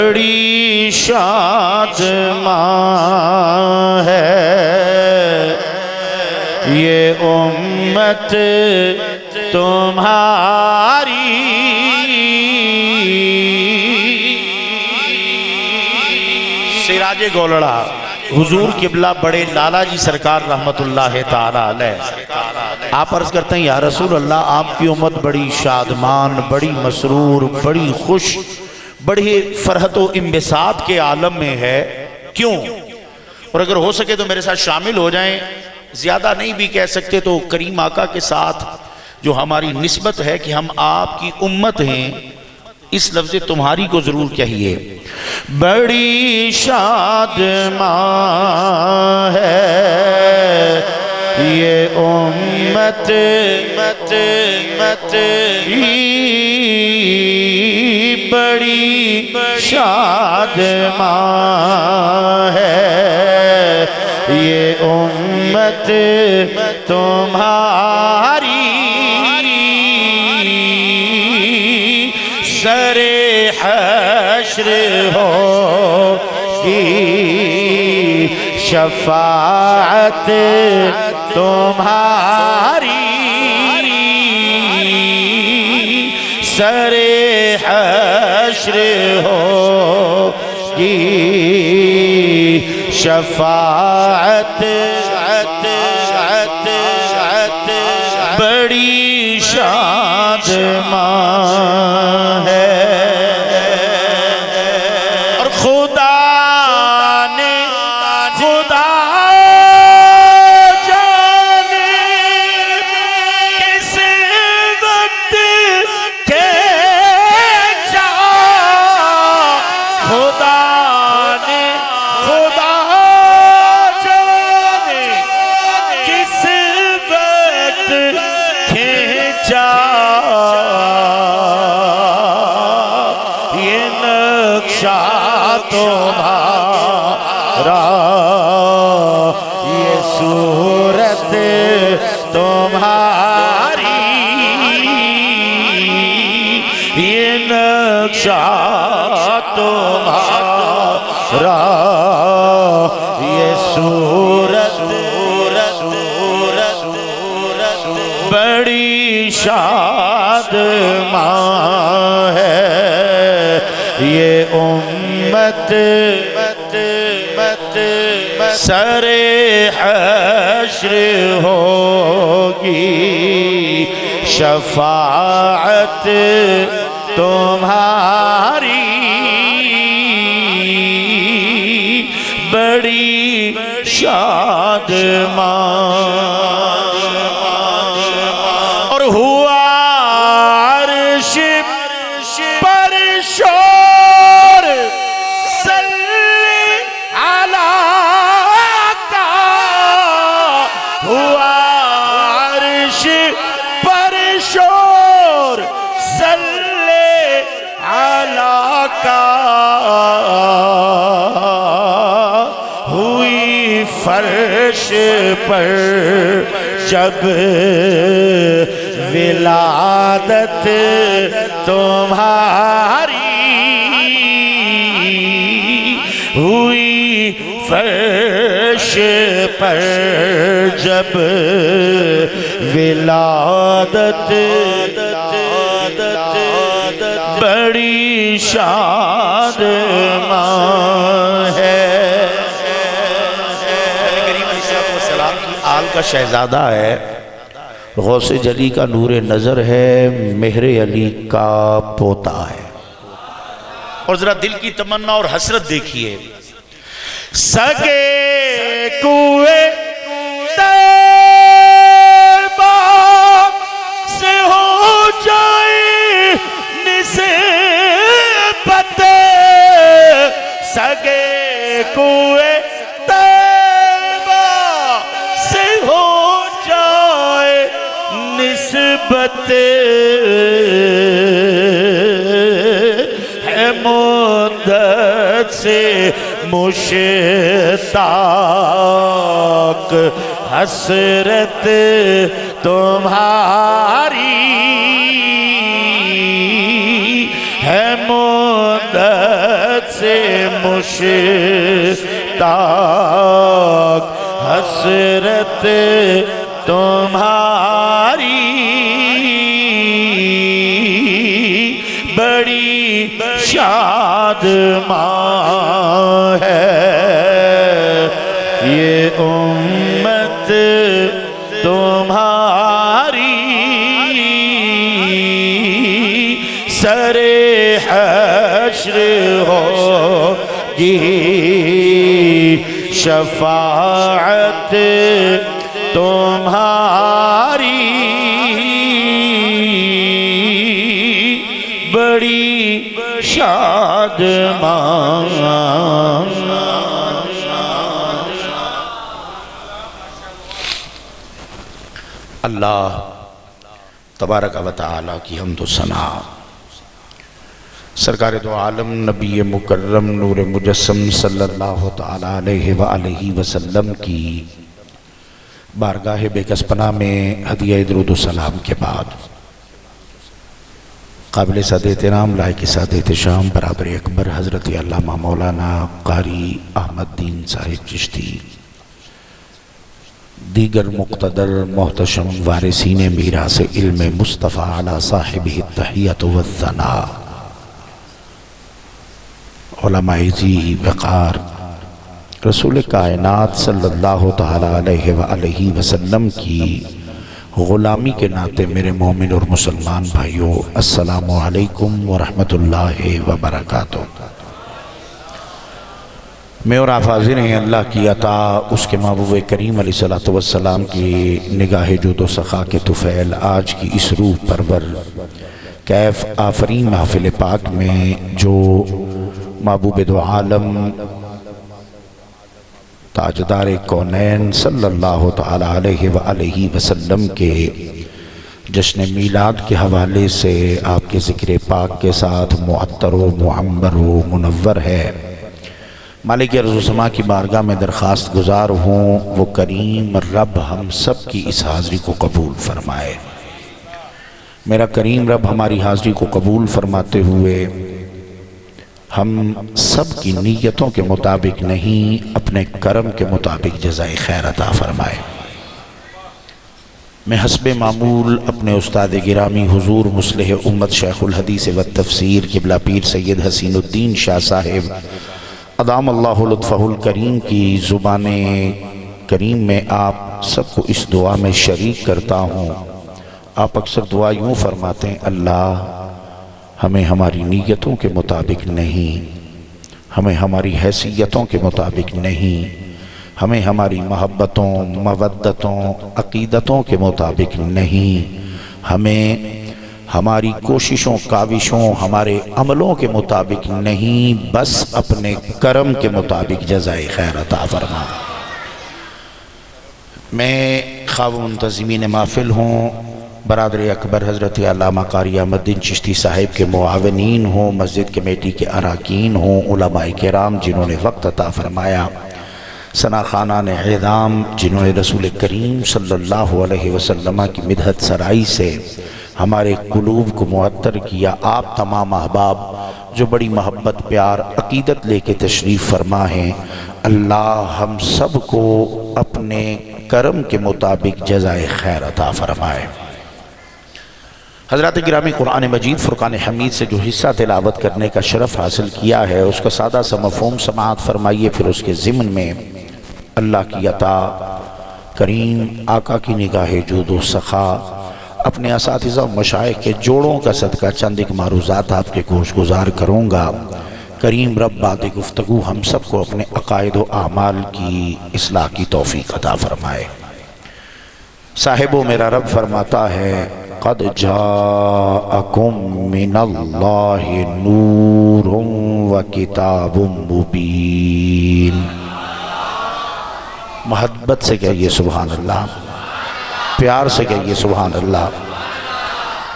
بڑی شادماں ہے یہ امت تمہاری، سراج گولڑا حضور قبلہ بڑے لالا جی سرکار رحمت اللہ تعالی علیہ آپ عرض کرتے ہیں یا رسول اللہ آپ کی امت بڑی شادمان، بڑی مسرور، بڑی خوش، بڑی فرحت و انبساط کے عالم میں ہے، کیوں؟ اور اگر ہو سکے تو میرے ساتھ شامل ہو جائیں، زیادہ نہیں بھی کہہ سکتے تو کریم آقا کے ساتھ جو ہماری نسبت ہے کہ ہم آپ کی امت ہیں، اس لفظ تمہاری کو ضرور کہیے۔ بڑی شادماں ہے یہ امت بڑی شادماں ہے یہ امت تمہاری، سر حشر ہوگی شفاعت تمہاری، سر حشر ہوگی شفاعت، بڑی شادماں ہے۔ اور خدا جانے کس وقت کے جا، خدا جانے کس وقت کھینچا یہ نقشہ تمہارا، یہ صورت تمہاری، یہ نقشہ تمہارا، یہ صورت بڑی شادماں ہے یہ امت، سر حشر ہوگی شفاعت تمہاری، بڑی شادماں۔ اور ہوا عرش پر شور صلی علی کا، ہوا عرش پر شور صلی علی کا، ہوئی فرش پر جب ولادت تمہاری، ہوئی فرش پر جب ولادت، بڑی شادماں ہے۔ کریم علیہ السلام کی آل کا شہزادہ ہے، غوث جلی کا نور نظر ہے، مہر علی کا پوتا ہے۔ اور ذرا دل کی تمنا اور حسرت دیکھیے، سگے کوئے طیبہ سے ہو جائے نسبت، سگے کوئے طیبہ سے ہو جائے نسبت، ہے مدت سے مشتاق حسرت تمہاری، ہے مدت سے مشتاق حسرت تمہاری بڑی شادماں ہے یہ امت تمہاری سر حشر ہوگی شفاعت تمہاری بڑی شادماں اللہ تبارک و تعالی کی حمد و ثنا سرکار دو عالم نبی مکرم نور مجسم صلی اللہ تعالی علیہ وآلہ وسلم کی بارگاہ بے کس پناہ میں ہدیہ درود و سلام کے بعد قابل سعادت احترام لائق سعادت احتشام برادر اکبر حضرت علامہ مولانا قاری احمد دین صاحب چشتی، دیگر مقتدر محتشم وارثین میراث علم مصطفیٰ علی صاحبہ التحیۃ والثناء، علماء ذی وقار، رسول کائنات صلی اللہ تعالی علیہ وآلہ وسلم کی غلامی کے ناطے میرے مومن اور مسلمان بھائیوں، السلام علیکم ورحمۃ اللہ وبرکاتہ۔ میں اور آپ حاضر ہیں اللہ کی عطا اس کے محبوب کریم علیہ السلام کی نگاہ جود و سخا کے طفیل آج کی اس روح پرور کیف آفرین محفل پاک میں جو محبوب دو عالم تاجدار کونین صلی اللہ تعالی علیہ وآلہ وسلم کے جشن میلاد کے حوالے سے آپ کے ذکر پاک کے ساتھ معطر و معمر و منور ہے، مالک ارض و سما کی بارگاہ میں درخواست گزار ہوں وہ کریم رب ہم سب کی اس حاضری کو قبول فرمائے۔ میرا کریم رب ہماری حاضری کو قبول فرماتے ہوئے ہم سب کی نیتوں کے مطابق نہیں اپنے کرم کے مطابق جزائے خیر عطا فرمائے۔ میں حسب معمول اپنے استاد گرامی حضور مصلح امت شیخ الحدیث والتفسیر قبلہ پیر سید حسین الدین شاہ صاحب ادام اللہ لطفہ الکریم کی زبان کریم میں آپ سب کو اس دعا میں شریک کرتا ہوں۔ آپ اکثر دعا یوں فرماتے ہیں، اللہ ہمیں ہماری نیتوں کے مطابق نہیں، ہمیں ہماری حیثیتوں کے مطابق نہیں، ہمیں ہماری محبتوں مودتوں عقیدتوں کے مطابق نہیں، ہمیں ہماری کوششوں کاوشوں ہمارے عملوں کے مطابق نہیں، بس اپنے کرم کے مطابق جزائے خیر عطا فرما۔ میں خواہ منتظمین محفل ہوں، برادر اکبر حضرت علامہ قاری احمد دین چشتی صاحب کے معاونین ہوں، مسجد کمیٹی کے اراکین ہوں، علماء کرام جنہوں نے وقت عطا فرمایا، ثنا خانان اعظام جنہوں نے رسول کریم صلی اللہ علیہ وسلم کی مدحت سرائی سے ہمارے قلوب کو معطر کیا، آپ تمام احباب جو بڑی محبت پیار عقیدت لے کے تشریف فرما ہیں، اللہ ہم سب کو اپنے کرم کے مطابق جزائے خیر عطا فرمائے۔ حضرات گرامی، قرآن مجید فرقان حمید سے جو حصہ تلاوت کرنے کا شرف حاصل کیا ہے اس کا سادہ سا مفہوم سماعت فرمائیے، پھر اس کے ضمن میں اللہ کی عطا کریم آقا کی نگاہ جود و سخا اپنے اساتذہ و مشائخ کے جوڑوں کا صدقہ چند ایک معروضات آپ کے گوش گزار کروں گا۔ کریم رب بعد گفتگو ہم سب کو اپنے عقائد و اعمال کی اصلاح کی توفیق عطا فرمائے۔ صاحبو میرا رب فرماتا ہے، قد جاءکم من اللہ نور و کتاب مبین۔ محبت سے کہیے سبحان اللہ، پیار سے کہیے سبحان اللہ،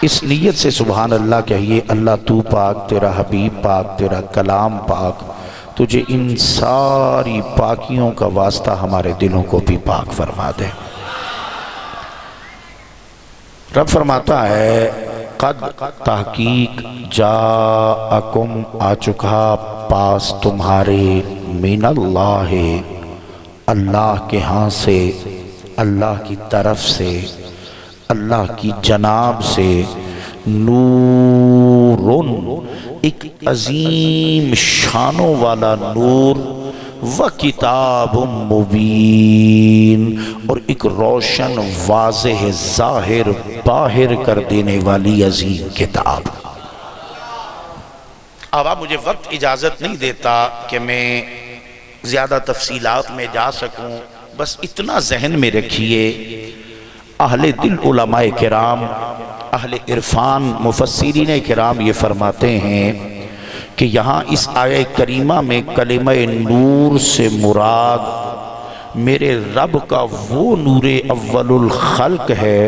اس نیت سے سبحان اللہ کہیے، اللہ تو پاک، تیرا حبیب پاک، تیرا کلام پاک، تجھے ان ساری پاکیوں کا واسطہ ہمارے دلوں کو بھی پاک فرما دے۔ رب فرماتا ہے، قد تحقیق جاءکم آ چکا پاس تمہارے من اللہ اللہ کے ہاں سے، اللہ کی طرف سے، اللہ کی جناب سے، نورن ایک عظیم شانوں والا نور، وکتاب مبین اور ایک روشن واضح ظاہر باہر کر دینے والی عظیم کتاب۔ اب آپ مجھے وقت اجازت نہیں دیتا کہ میں زیادہ تفصیلات میں جا سکوں، بس اتنا ذہن میں رکھیے، اہل دل علماء کرام، اہل عرفان مفسرین کرام یہ فرماتے ہیں کہ یہاں اس آیہ کریمہ میں کلمہ نور سے مراد میرے رب کا وہ نور اول الخلق ہے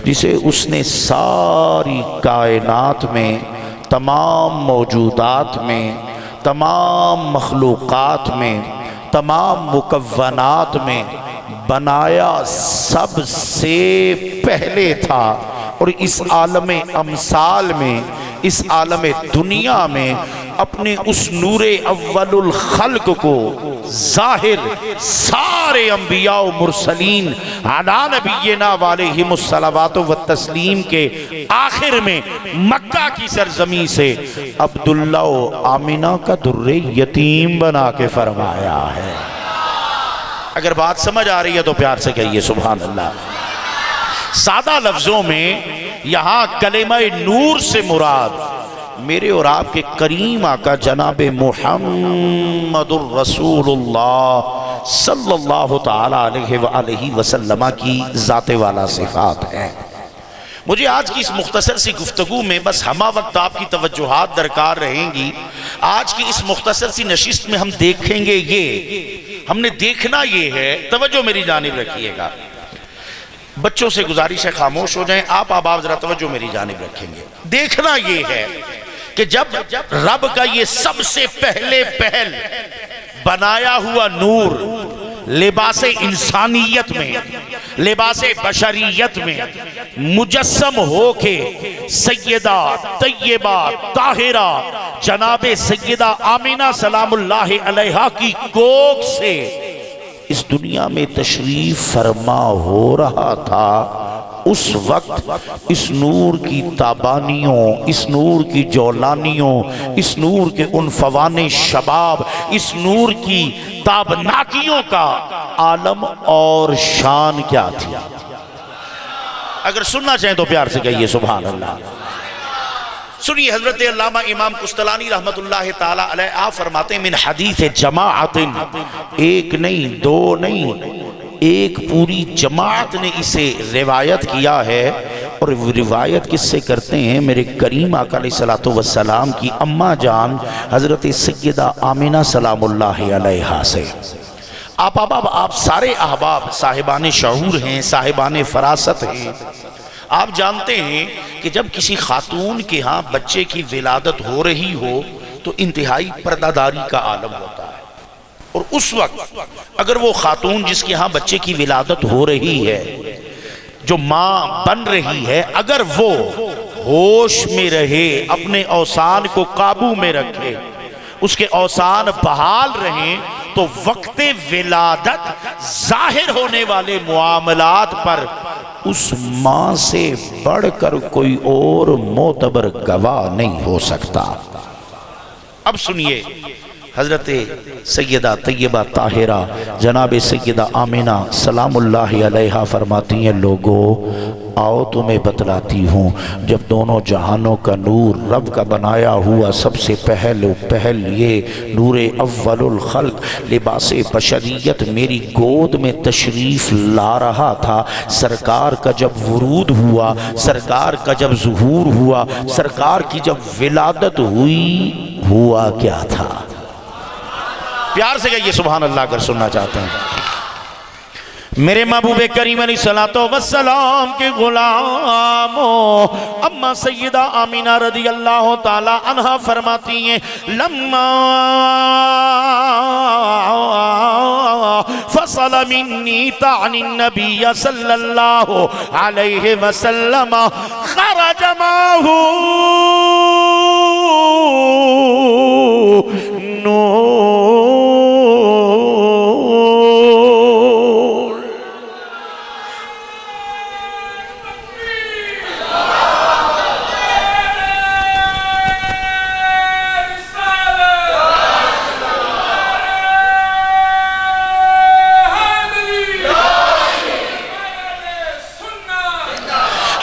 جسے اس نے ساری کائنات میں، تمام موجودات میں، تمام مخلوقات میں، تمام مکونات میں بنایا سب سے پہلے تھا، اور اس عالم امثال میں، اس عالم دنیا میں اپنے اس نور اول الخلق کو ظاہر سارے انبیاء و مرسلین علی نبینا علیہم الصلوات والتسلیم کے آخر میں مکہ کی سرزمین سے عبداللہ و آمنہ کا در یتیم بنا کے فرمایا ہے۔ اگر بات سمجھ آ رہی ہے تو پیار سے کہیے سبحان اللہ۔ سادہ لفظوں میں یہاں کلمہ نور سے مراد میرے اور آپ کے کریم آقا جناب محمد الرسول اللہ صلی اللہ تعالی علیہ وآلہ وسلم کی ذات والا صفات ہے۔ مجھے آج کی اس مختصر سی گفتگو میں بس ہمہ وقت آپ کی توجہات درکار رہیں گی۔ آج کی اس مختصر سی نشست میں ہم دیکھیں گے ہم نے دیکھنا یہ ہے، توجہ میری جانب رکھیے گا، بچوں سے گزارش ہے خاموش ہو جائیں، آپ ذرا توجہ میری جانب رکھیں گے۔ دیکھنا یہ ہے کہ جب رب کا یہ سب سے پہلے پہل بنایا ہوا نور لباس انسانیت میں، لباس بشریت میں مجسم ہو کے سیدہ طیبہ طاہرہ جناب سیدہ آمنہ سلام اللہ علیہا کی کوکھ سے اس دنیا میں تشریف فرما ہو رہا تھا، اس وقت اس نور کی تابانیوں، اس نور کی جولانیوں، اس نور کے عنفوان شباب، اس نور کی تابناکیوں کا عالم اور شان کیا تھی؟ اگر سننا چاہیں تو پیار سے کہیے سبحان اللہ۔ سنیے حضرت علامہ امام قسطلانی رحمت اللہ تعالی علیہ آپ فرماتے ہیں من حدیث جماعت، ایک نہیں دو نہیں، ایک پوری جماعت نے اسے روایت کیا ہے، اور روایت کس سے کرتے ہیں؟ میرے کریم آقا علیہ السلام کی اماں جان حضرت سیدہ آمنہ سلام اللہ علیہا سے۔ آپ سارے احباب صاحبان شعور ہیں، صاحبان فراست ہیں۔ آپ جانتے ہیں کہ جب کسی خاتون کے ہاں بچے کی ولادت ہو رہی ہو تو انتہائی پردہ داری کا عالم ہوتا ہے، اور اس وقت اگر وہ خاتون جس کے ہاں بچے کی ولادت ہو رہی ہے، جو ماں بن رہی ہے، اگر وہ ہوش میں رہے، اپنے اوسان کو قابو میں رکھے، اس کے اوسان بحال رہیں، تو وقت ولادت ظاہر ہونے والے معاملات پر اس ماں سے بڑھ کر کوئی اور معتبر گواہ نہیں ہو سکتا۔ اب سنیے حضرت سیدہ طیبہ طاہرہ جناب سیدہ آمنہ سلام اللہ علیہا فرماتی ہیں، لوگو آؤ تمہیں بتلاتی ہوں، جب دونوں جہانوں کا نور رب کا بنایا ہوا سب سے پہل یہ نور اول الخلق لباس بشریت میری گود میں تشریف لا رہا تھا، سرکار کا جب ورود ہوا، سرکار کا جب ظہور ہوا، سرکار کی جب ولادت ہوئی، ہوا کیا تھا؟ پیار سے کہیے سبحان اللہ اگر سننا چاہتے ہیں۔ میرے محبوب کریم علیہ السلام کے غلاموں، اما سیدہ آمنہ رضی اللہ تعالی عنہ فرماتی ہیں، لما فصل منی تعنی النبی صلی اللہ علیہ وسلم خرج معه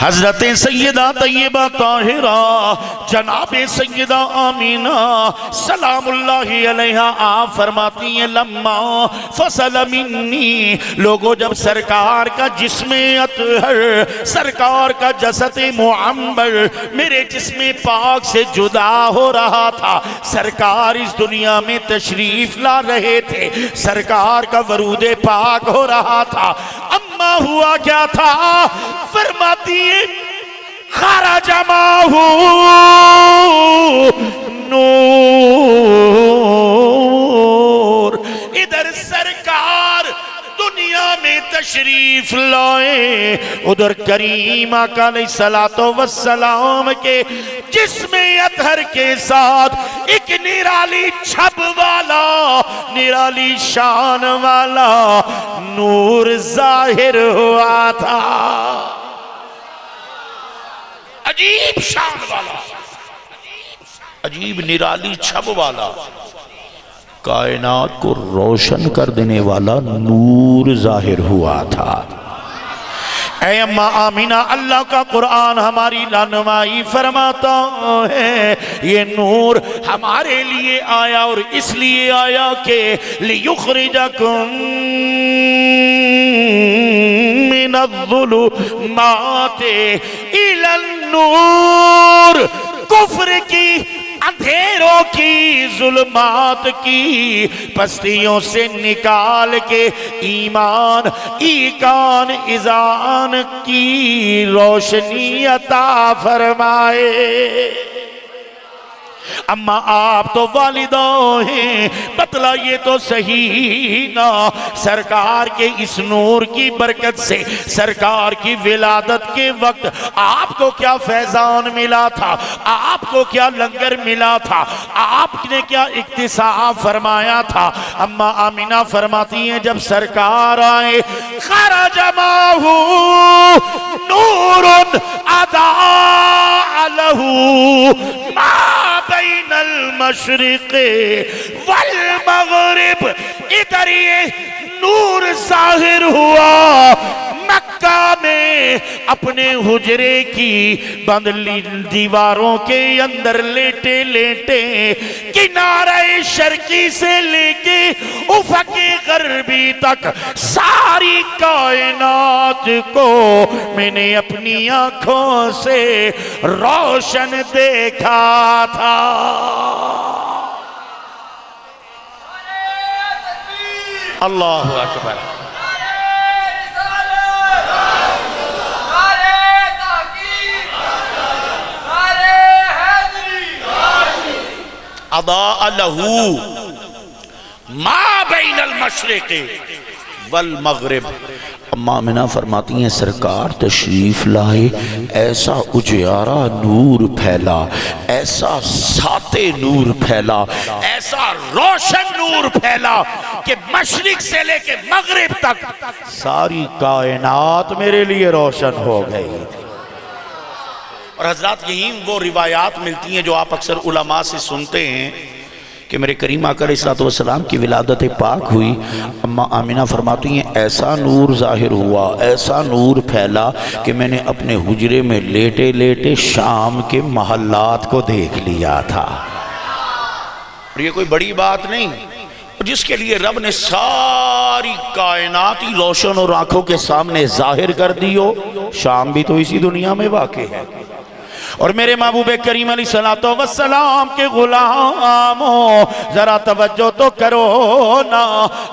حضرت سیدہ طیبہ طاہرہ جناب سیدہ آمینہ سلام اللہ علیہا آپ فرماتی ہیں لما فصل منی لوگوں جب سرکار کا جسم اطہر سرکار کا جسد معمر میرے جسم پاک سے جدا ہو رہا تھا سرکار اس دنیا میں تشریف لا رہے تھے سرکار کا ورود پاک ہو رہا تھا اما ہوا کیا تھا فرماتی ہے خرج معہ نور ادھر سرکار دنیا میں تشریف لائے ادھر کریم آقا علیہ السلام کے جسم اطہر کے ساتھ ایک نرالی چھب والا نرالی شان والا نور ظاہر ہوا تھا عجیب شان والا عجیب نرالی چھب والا کائنات کو روشن کر دینے والا نور ظاہر ہوا تھا اے اماں آمینہ اللہ کا قرآن ہماری رہنمائی فرماتا ہے یہ نور ہمارے لیے آیا اور اس لیے آیا کہ لِيُخْرِجَكُم مِّنَ الظُّلُمَاتِ إِلَى النُّورِ کفر کی اندھیروں کی ظلمات کی پستیوں سے نکال کے ایمان ایقان اذان کی روشنی عطا فرمائے اما آپ تو والدہ ہیں بتلائیے تو صحیح نا سرکار کے اس نور کی برکت سے سرکار کی ولادت کے وقت آپ کو کیا فیضان ملا تھا آپ کو کیا لنگر ملا تھا آپ نے کیا اکتساب فرمایا تھا اما آمینہ فرماتی ہیں جب سرکار آئے خرج معہ نور اضاء لہ ما بین المشرق والمغرب ادھر یہ نور ظاہر ہوا مکہ میں اپنے حجرے کی بند دیواروں کے اندر لیٹے لیٹے کنارہ شرقی سے لے کے افق غربی تک ساری کائنات کو میں نے اپنی آنکھوں سے روشن دیکھا تھا اللہ اکبر اضاء لہو ما بین المشرق والمغرب اما آمینہ فرماتی ہیں سرکار تشریف لائے ایسا اجیارہ نور پھیلا ایسا ساتے نور پھیلا ایسا روشن نور پھیلا کہ مشرق سے لے کے مغرب تک ساری کائنات میرے لیے روشن ہو گئی اور حضرات یہی وہ روایات ملتی ہیں جو آپ اکثر علماء سے سنتے ہیں کہ میرے کریم آقا علیہ السلام کی ولادت پاک ہوئی اما آمینہ فرماتی ہیں ایسا نور ظاہر ہوا ایسا نور پھیلا کہ میں نے اپنے حجرے میں لیٹے لیٹے شام کے محلات کو دیکھ لیا تھا اور یہ کوئی بڑی بات نہیں جس کے لیے رب نے ساری کائناتی روشن اور آنکھوں کے سامنے ظاہر کر دی ہو شام بھی تو اسی دنیا میں واقع ہے اور میرے محبوب کریم علیہ السلام کے غلاموں ذرا توجہ تو کرو نا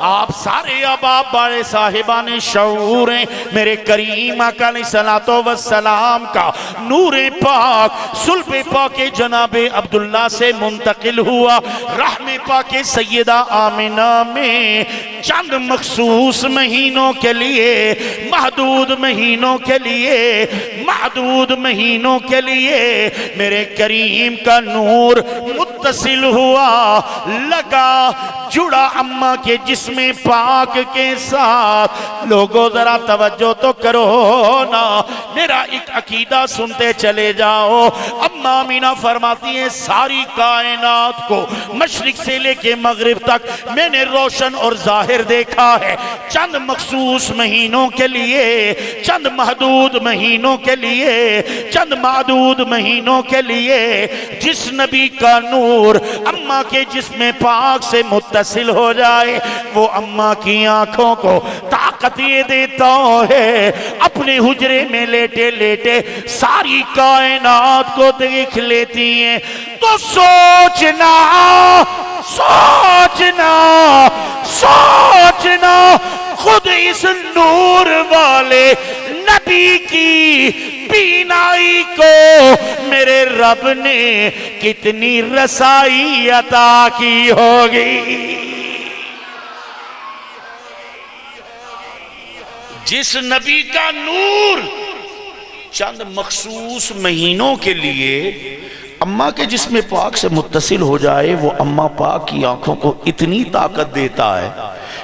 آپ سارے اباب بڑے صاحبان شعور ہیں میرے کریم آقا علیہ السلام کا نور پاک صلب پاک جناب عبداللہ سے منتقل ہوا رحم پاک سیدہ آمینہ میں چند مخصوص مہینوں کے لیے محدود مہینوں کے لیے میرے کریم کا نور متصل ہوا، لگا جڑا اماں کے جسم پاک کے ساتھ۔ لوگوں ذرا توجہ تو کرو نا، میرا ایک عقیدہ سنتے چلے جاؤ۔ اماں آمینہ فرماتی ہیں ساری کائنات کو مشرق سے لے کے مغرب تک میں نے روشن اور ظاہر دیکھا ہے، چند مخصوص مہینوں کے لیے، چند محدود مہینوں کے لیے، چند معدود مہینوں کے لیے جس نبی کا نور اماں کے جسم پاک سے متصل ہو جائے، وہ اماں کی آنکھوں کو طاقت یہ دیتا ہے اپنے حجرے میں لیٹے لیٹے ساری کائنات کو دیکھ لیتی ہیں۔ تو سوچنا سوچنا سوچنا خود اس نور والے نبی کی بینائی کو میرے رب نے کتنی رسائی عطا کی ہوگی۔ جس نبی کا نور چند مخصوص مہینوں کے لیے اماں کے جسم پاک سے متصل ہو جائے، وہ اماں پاک کی آنکھوں کو اتنی طاقت دیتا ہے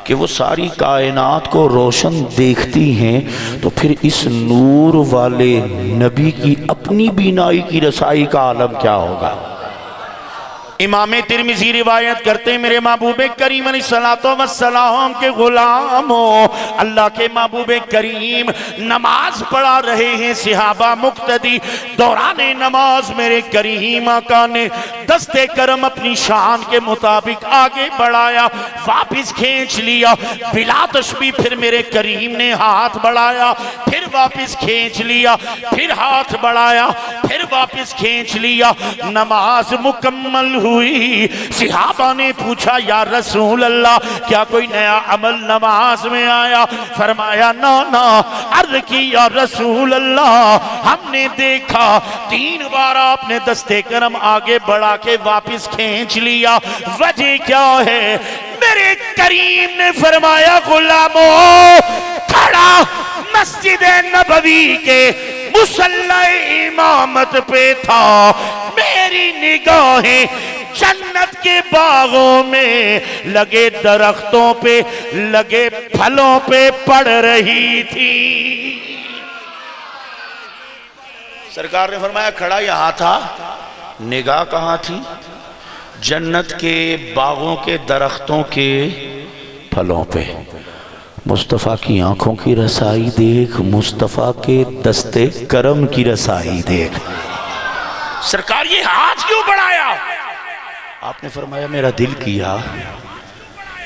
کہ وہ ساری کائنات کو روشن دیکھتی ہیں، تو پھر اس نور والے نبی کی اپنی بینائی کی رسائی کا عالم کیا ہوگا؟ امام ترمذی روایت کرتے ہیں میرے محبوب کریم علیہ السلام کے غلاموں، اللہ کے محبوب کریم نماز پڑھا رہے ہیں، صحابہ مقتدی دوران نماز میرے کریم آقا نے دست کرم اپنی شان کے مطابق آگے بڑھایا، واپس کھینچ لیا، بلا تشبیہ پھر میرے کریم نے ہاتھ بڑھایا، پھر واپس کھینچ لیا، پھر ہاتھ بڑھایا، پھر واپس کھینچ لیا، نماز مکمل ہوئی۔ صحابہ نے پوچھا یا رسول اللہ کیا کوئی نیا عمل نماز میں آیا؟ فرمایا نا نا۔ عرض کی یا رسول اللہ ہم نے دیکھا 3 بار آپ نے دست کرم آگے بڑھا کے واپس کھینچ لیا، وجہ کیا ہے؟ میرے کریم نے فرمایا غلاموں، کھڑا مسجد نبوی کے مصلی امامت پہ تھا، میری نگاہیں جنت کے باغوں میں لگے درختوں پہ لگے پھلوں پہ پڑ رہی تھی۔ سرکار نے فرمایا کھڑا یہاں تھا، نگاہ کہاں تھی؟ جنت کے باغوں کے درختوں کے پھلوں پہ۔ مصطفیٰ کی آنکھوں کی رسائی دیکھ، مصطفیٰ کے دست کرم کی رسائی دیکھ۔ سرکار یہ ہاتھ کیوں بڑھایا؟ آپ نے فرمایا میرا دل کیا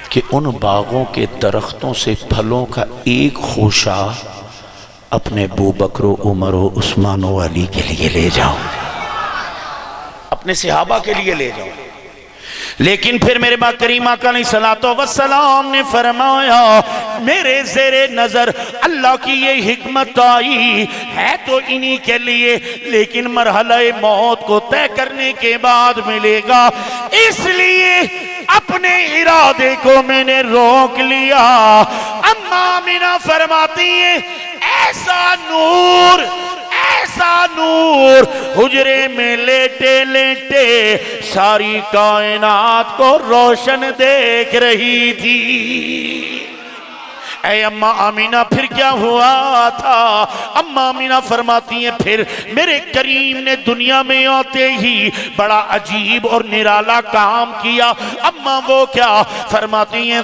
کہ ان باغوں کے درختوں سے پھلوں کا ایک خوشہ اپنے ابو بکر و عمر و عثمان و علی کے لیے لے جاؤ، اپنے صحابہ کے لیے لے جاؤ۔ لیکن پھر میرے با کریم آقا علیہ السلام نے فرمایا میرے زیر نظر اللہ کی یہ حکمت آئی ہے تو انہی کے لیے، لیکن مرحلہ موت کو طے کرنے کے بعد ملے گا، اس لیے اپنے ارادے کو میں نے روک لیا۔ اماں آمینہ فرماتی ہیں ایسا نور حجرے میں لیٹے لیٹے ساری کائنات کو روشن دیکھ رہی تھی۔ اے اماں آمینہ پھر کیا ہوا تھا؟ اماں آمینہ فرماتی ہیں پھر میرے کریم نے دنیا میں آتے ہی بڑا عجیب اور نرالا کام کیا۔ اماں وہ کیا فرماتی ہیں؟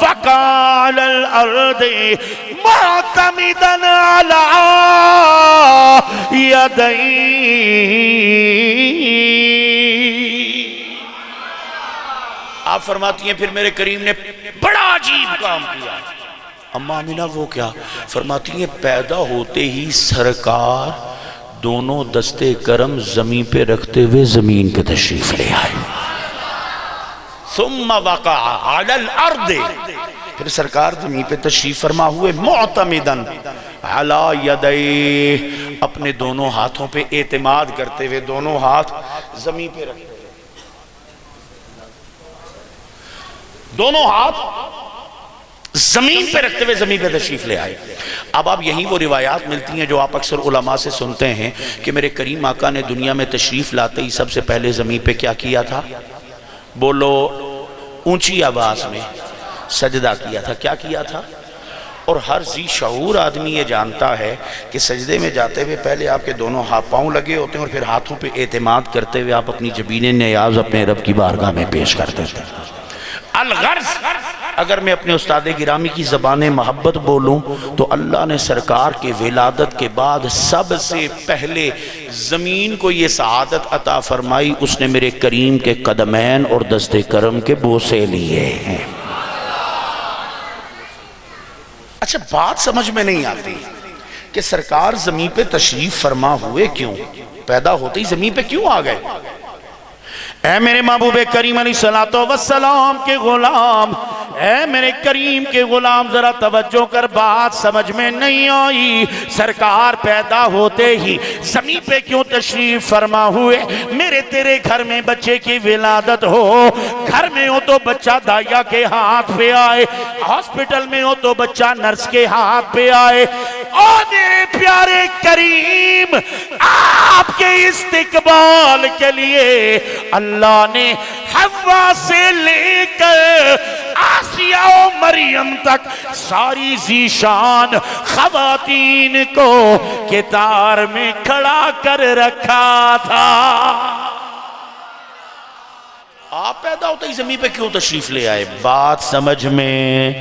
وَقَالَ الْأَرْضِ مُعْتَمِدًا عَلَىٰ يَدَيْهِ۔ آپ فرماتی ہیں پھر میرے کریم نے بڑا عجیب کام کیا۔ اماں آمینہ وہ کیا فرماتی ہیں؟ پیدا ہوتے ہی سرکار دونوں دستے کرم زمین پہ رکھتے ہوئے زمین پہ تشریف لے آئے۔ ثم وقع علی الارض، پھر سرکار زمین پہ تشریف فرما ہوئے معتمدن علی یدیہ، اپنے دونوں ہاتھوں پہ اعتماد کرتے ہوئے دونوں ہاتھ زمین پہ رکھتے ہوئے، دونوں ہاتھ زمین پہ رکھتے ہوئے زمین پہ تشریف لے آئے۔ اب یہی وہ روایات ملتی ہیں جو آپ اکثر علماء سے سنتے ہیں کہ میرے کریم آقا نے دنیا میں تشریف لاتے ہی سب سے پہلے زمین پہ کیا کیا تھا؟ بولو اونچی آواز میں سجدہ کیا تھا۔ کیا کیا تھا؟ اور ہر ذی شعور آدمی یہ جانتا ہے کہ سجدے میں جاتے ہوئے پہلے آپ کے دونوں پاؤں لگے ہوتے ہیں اور پھر ہاتھوں پہ اعتماد کرتے ہوئے آپ اپنی جبین نیاز اپنے رب کی بارگاہ میں پیش کرتے تھے۔ الغرض اگر میں اپنے استاد گرامی کی زبان محبت بولوں تو اللہ نے سرکار کے ولادت کے بعد سب سے پہلے زمین کو یہ سعادت عطا فرمائی، اس نے میرے کریم کے قدمین اور دست کرم کے بوسے لیے ہیں۔ اچھا بات سمجھ میں نہیں آتی کہ سرکار زمین پہ تشریف فرما ہوئے کیوں؟ پیدا ہوتے ہی زمین پہ کیوں آ گئے؟ اے میرے محبوب کریم علیہ السلام کے غلام، اے میرے کریم کے غلام ذرا توجہ کر، بات سمجھ میں نہیں آئی۔ سرکار پیدا ہوتے ہی زمین پہ کیوں تشریف فرما ہوئے؟ میرے تیرے گھر میں بچے کی ولادت ہو، گھر میں ہو تو بچہ دائیا کے ہاتھ پہ آئے، ہاسپٹل میں ہو تو بچہ نرس کے ہاتھ پہ آئے۔ اور میرے پیارے کریم آپ کے استقبال کے لیے اللہ نے حوا سے لے کر آسیہ و مریم تک ساری ذیشان خواتین کو کتار میں کھڑا کر رکھا تھا۔ آپ پیدا ہوتے ہی زمین پہ کیوں تشریف لے آئے؟ بات سمجھ میں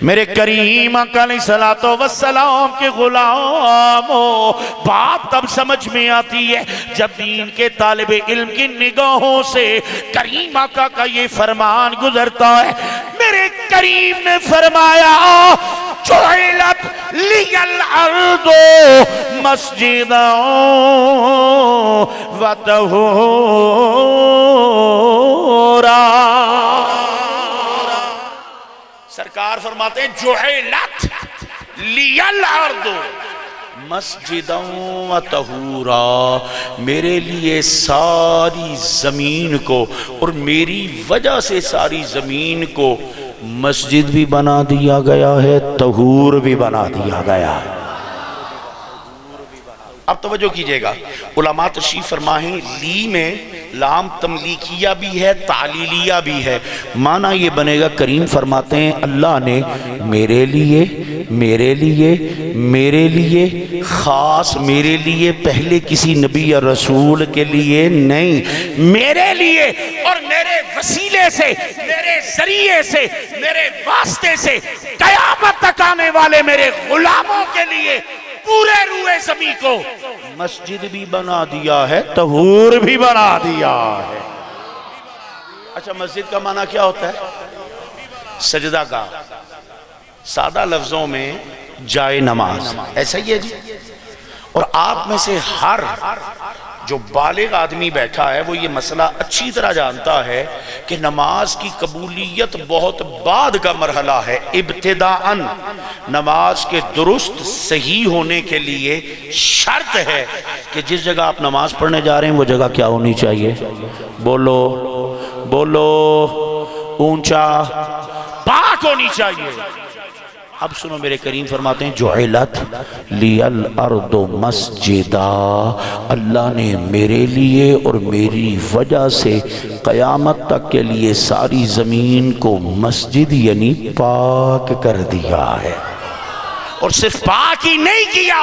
میرے کریم آقا علیہ السلام کے غلاموں، بات تب سمجھ میں آتی ہے جب دین کے طالب علم کی نگاہوں سے کریم آقا کا یہ فرمان گزرتا ہے۔ میرے کریم نے فرمایا جعلت لی الارض مسجدا و طہورا۔ سرکار فرماتے ہیں جعلت لی الارض مسجدا و طہورا، میرے لیے ساری زمین کو اور میری وجہ سے ساری زمین کو مسجد بھی بنا دیا گیا ہے، طہور بھی بنا دیا گیا ہے۔ اب توجہ کیجئے گا، علماء تشریف فرمائیں لی میں لام تملیکیہ بھی ہے تعلیلیہ بھی ہے، معنی یہ بنے گا کریم فرماتے ہیں اللہ نے میرے لیے میرے لیے میرے لیے خاص میرے لیے، پہلے کسی نبی یا رسول کے لیے نہیں، میرے لیے اور میرے وسیلے سے میرے ذریعے سے میرے واسطے سے قیامت تک آنے والے میرے غلاموں کے لیے پورے روئے زمین کو مسجد بھی بنا دیا ہے، طہور بھی بنا دیا ہے۔ اچھا مسجد کا معنی کیا ہوتا ہے؟ سجدہ گاہ، سادہ لفظوں میں جائے نماز، ایسا ہی ہے جی۔ اور آپ میں سے ہر جو بالغ آدمی بیٹھا ہے وہ یہ مسئلہ اچھی طرح جانتا ہے کہ نماز کی قبولیت بہت بعد کا مرحلہ ہے۔ ابتداءً نماز کے درست صحیح ہونے کے لیے شرط ہے کہ جس جگہ آپ نماز پڑھنے جا رہے ہیں وہ جگہ کیا ہونی چاہیے؟ بولو بولو اونچا، پاک ہونی چاہیے۔ اب سنو میرے کریم فرماتے ہیں جعلت لی الارض مسجدا، اللہ نے میرے لیے اور میری وجہ سے قیامت تک کے لیے ساری زمین کو مسجد یعنی پاک کر دیا ہے۔ اور صرف پاک ہی نہیں کیا،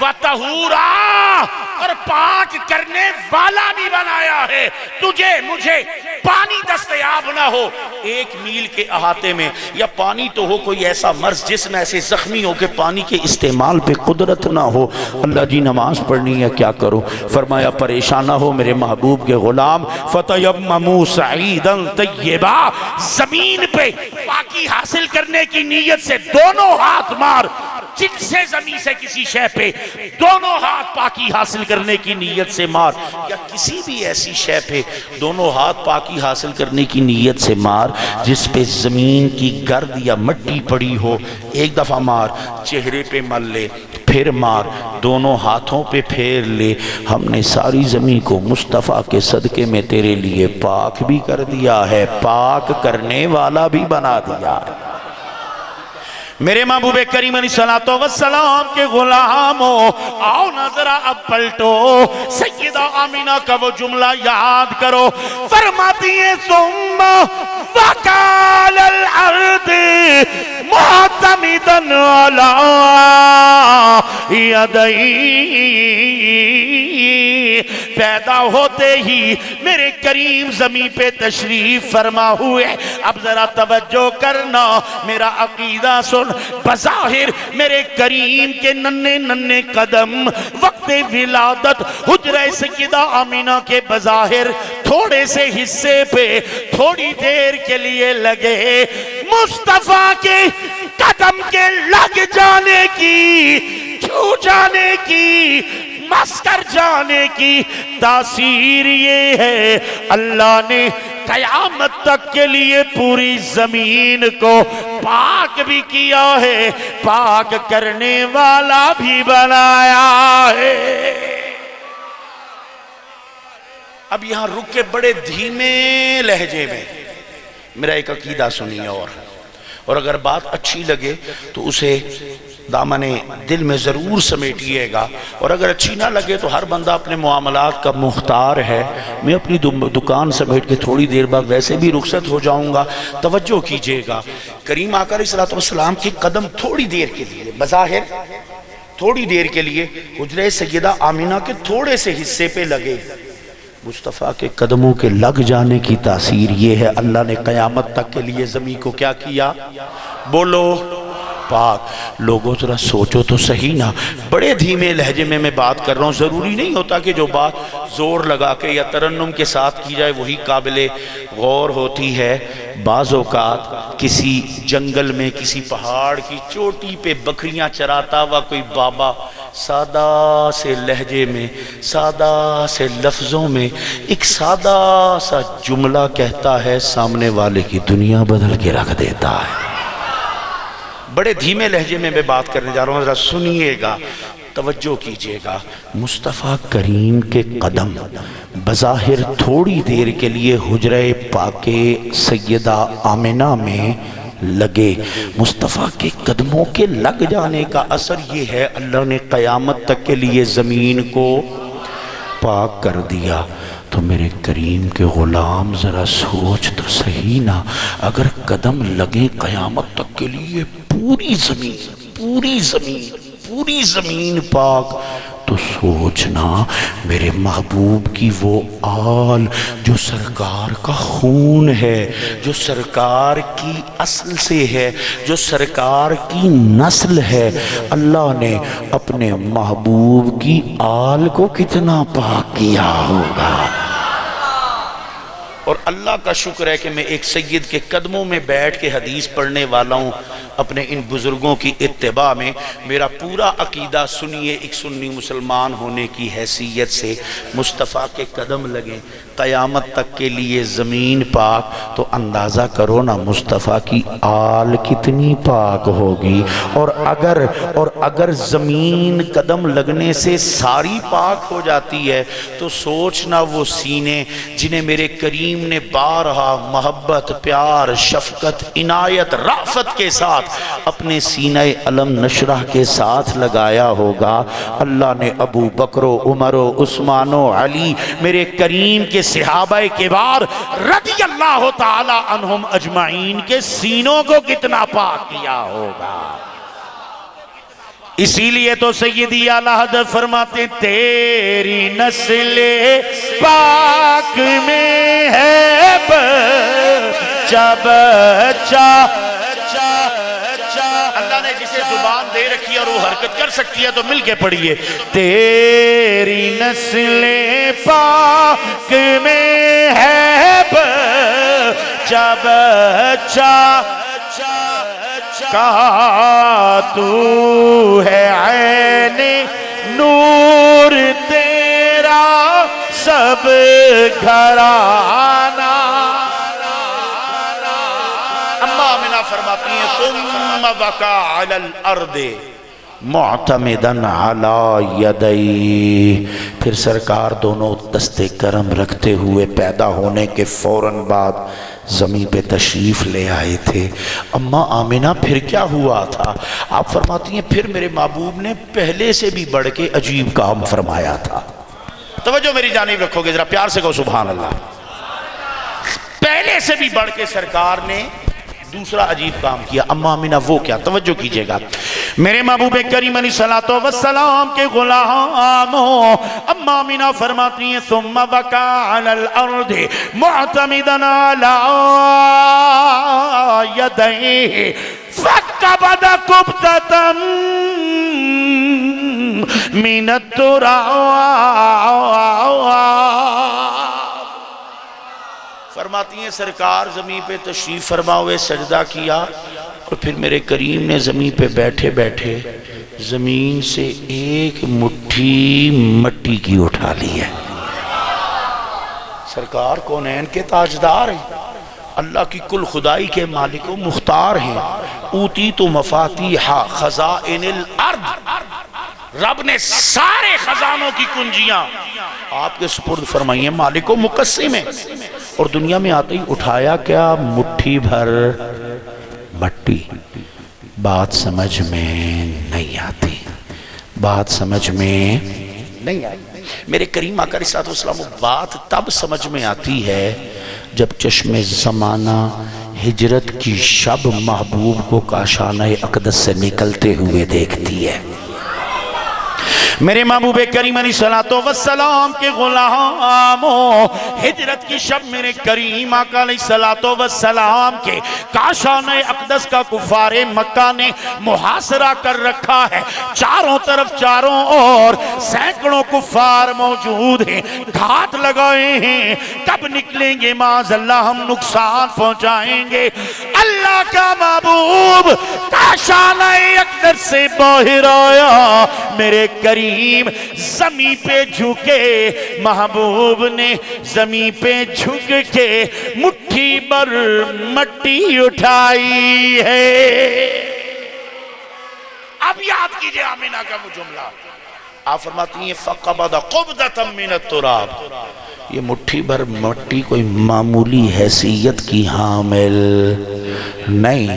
وَطَہُورًا، اور پاک کرنے والا بھی بنایا ہے۔ تجھے مجھے پانی دستیاب نہ ہو ایک میل کے احاطے میں، یا پانی تو ہو کوئی ایسا مرض جسم ایسے زخمی ہو کہ پانی کے استعمال پہ قدرت نہ ہو، اللہ جی نماز پڑھنی ہے کیا کروں؟ فرمایا پریشان نہ ہو میرے محبوب کے غلام، فَتَيَمَّمُوا صَعِيدًا طَيِّبًا، زمین پہ پاکی حاصل کرنے کی نیت سے دونوں ہاتھ مار، جن سے زمین سے کسی شے پہ دونوں ہاتھ پاکی حاصل کرنے کی نیت سے مار، یا کسی بھی ایسی شے پہ دونوں ہاتھ پاکی حاصل کرنے کی نیت سے مار جس پہ زمین کی گرد یا مٹی پڑی ہو، ایک دفعہ مار، چہرے پہ مل لے، پھر مار، دونوں ہاتھوں پہ پھیر لے، ہم نے ساری زمین کو مصطفیٰ کے صدقے میں تیرے لیے پاک بھی کر دیا ہے، پاک کرنے والا بھی بنا دیا ہے۔ میرے محبوب کریم علیہ السلام کے غلاموں، آؤ نظرہ اب پلٹو، سیدہ آمینہ کا وہ جملہ یاد کرو، فرماتی ہے ثم وکال الارض معتمدن علی یدئی، پیدا ہوتے ہی میرے کریم زمین پہ تشریف فرما ہوئے۔ اب ذرا توجہ کرنا، میرا عقیدہ سن، بظاہر میرے کریم کے ننھے ننھے قدم وقت ولادت حجرہ سیدہ آمینہ کے بظاہر تھوڑے سے حصے پہ تھوڑی دیر کے لیے لگے، مصطفیٰ کے قدم کے لگ جانے کی، چھو جانے کی، مس کر جانے کی تاثیر یہ ہے اللہ نے قیامت تک کے لیے پوری زمین کو پاک بھی کیا ہے، پاک کرنے والا بھی بنایا ہے۔ اب یہاں رک کے بڑے دھیمے لہجے میں میرا ایک عقیدہ سنیے، اور اگر بات اچھی لگے تو اسے دامن دل میں ضرور سمیٹیے گا، اور اگر اچھی نہ لگے تو ہر بندہ اپنے معاملات کا مختار ہے۔ میں اپنی دکان سمیٹ کے تھوڑی دیر بعد ویسے بھی رخصت ہو جاؤں گا، توجہ کیجئے گا۔ کریم آقا علیہ السلام کے قدم تھوڑی دیر کے لیے، بظاہر تھوڑی دیر کے لیے حجرہ سیدہ آمینہ کے تھوڑے سے حصے پہ لگے، مصطفیٰ کے قدموں کے لگ جانے کی تاثیر یہ ہے اللہ نے قیامت تک کے لیے زمین کو کیا کیا؟ بولو پاک۔ لوگوں ذرا سوچو تو صحیح نا، بڑے دھیمے لہجے میں بات کر رہا ہوں، ضروری نہیں ہوتا کہ جو بات زور لگا کے یا ترنم کے ساتھ کی جائے وہی قابل غور ہوتی ہے۔ بعض اوقات کسی جنگل میں کسی پہاڑ کی چوٹی پہ بکریاں چراتا ہوا کوئی بابا سادہ سے لہجے میں، سادہ سے لفظوں میں ایک سادہ سا جملہ کہتا ہے، سامنے والے کی دنیا بدل کے رکھ دیتا ہے۔ بڑے دھیمے لہجے میں بات کرنے جا رہا ہوں، ذرا سنیے گا، توجہ کیجئے گا۔ مصطفیٰ کریم کے قدم بظاہر تھوڑی دیر کے لیے حجرہ پاک سیدہ آمینہ میں لگے، مصطفیٰ کے قدموں کے لگ جانے کا اثر یہ ہے اللہ نے قیامت تک کے لیے زمین کو پاک کر دیا۔ تو میرے کریم کے غلام ذرا سوچ تو صحیح نا، اگر قدم لگیں قیامت تک کے لیے پوری زمین پاک، تو سوچنا میرے محبوب کی وہ آل جو سرکار کا خون ہے، جو سرکار کی اصل سے ہے، جو سرکار کی نسل ہے، اللہ نے اپنے محبوب کی آل کو کتنا پاک کیا ہوگا۔ اور اللہ کا شکر ہے کہ میں ایک سید کے قدموں میں بیٹھ کے حدیث پڑھنے والا ہوں، اپنے ان بزرگوں کی اتباع میں۔ میرا پورا عقیدہ سنیے، ایک سنی مسلمان ہونے کی حیثیت سے، مصطفیٰ کے قدم لگیں قیامت تک کے لیے زمین پاک، تو اندازہ کرو نا مصطفیٰ کی آل کتنی پاک ہوگی۔ اور اگر زمین قدم لگنے سے ساری پاک ہو جاتی ہے تو سوچنا وہ سینے جنہیں میرے کریم نے بارہا محبت، پیار، شفقت، عنایت، رافت کے ساتھ اپنے سینہ علم نشرح کے ساتھ لگایا ہوگا۔ اللہ نے ابو بکر و عمر و عثمان و علی میرے کریم کے صحابہ کبار رضی اللہ تعالی عنہم اجمعین کے سینوں کو کتنا پاک کیا ہوگا۔ اسی لیے تو سیدی اعلیٰ حضرت فرماتے تیری نسل پاک میں ہے بچہ بچہ۔ اللہ نے جسے زبان دے رکھی اور وہ حرکت کر سکتی ہے تو مل کے پڑھیے، تیری نسل پاک میں ہے بچہ بچہ، کہا تو ہے عین نور تیرا سب گھرانہ۔ اما آمنہ فرماتی ہیں ثم وقع علی الارض معتمدن علی یدی، پھر سرکار دونوں دستے کرم رکھتے ہوئے پیدا ہونے کے فوراً بعد زمین پہ تشریف لے آئے تھے۔ اماں آمنہ پھر کیا ہوا تھا؟ آپ فرماتی ہیں پھر میرے محبوب نے پہلے سے بھی بڑھ کے عجیب کام فرمایا تھا۔ توجہ میری جانب رکھو گے، ذرا پیار سے کہو سبحان اللہ۔ پہلے سے بھی بڑھ کے سرکار نے دوسرا عجیب کام کیا۔ اماں آمنہ وہ کیا؟ توجہ کیجئے گا، میرے محبوب کریم علیہ السلام کے غلاموں، اماں آمنہ فرماتی ہیں ثم بکا علی الارض معتمدن علی یدیہ فقبض قبضۃ من التراب۔ فرماتی ہیں سرکار زمین پہ تشریف فرما ہوئے سجدہ کیا، اور پھر میرے کریم نے زمین پہ بیٹھے بیٹھے زمین سے ایک مٹھی مٹی کی اٹھا لی ہے۔ سرکار کونین کے تاجدار ہیں، اللہ کی کل خدائی کے مالک و مختار ہیں۔ اوتیت مفاتیح خزائن الارض، رب نے سارے خزانوں کی کنجیاں آپ کے سپرد فرمائی ہیں، مالک و مقسم ہیں، اور دنیا میں آتے ہی اٹھایا کیا؟ مٹھی بھر مٹی۔ بات سمجھ میں نہیں آتی، بات سمجھ میں نہیں آئی۔ میرے کریم آقا علیہ السلام، بات تب سمجھ میں آتی ہے جب چشم زمانہ ہجرت کی شب محبوب کو کاشانہ اقدس سے نکلتے ہوئے دیکھتی ہے۔ میرے محبوب کریم علیہ السلام کے غلاموں، ہجرت کی شب میرے کریم آقا علیہ السلام کے کاشانہ اقدس کا کفار مکہ نے محاصرہ کر رکھا ہے۔ چاروں طرف چاروں اور سینکڑوں کفار موجود ہیں، گھات لگائے ہیں، کب نکلیں گے معاذ اللہ ہم نقصان پہنچائیں گے۔ اللہ کا محبوب کاشانہ اقدس سے باہر آیا، میرے کریم زمین پہ جھکے، محبوب نے زمین پہ جھک کے مٹھی بھر مٹی اٹھائی ہے۔ اب یاد کیجئے آمنہ کا وہ جملہ، آپ فرماتی ہیں فَقَبَضَ قُبْضَةً مِّنَ التُّرَابِ، یہ مٹھی بھر مٹی کوئی معمولی حیثیت کی حامل نہیں۔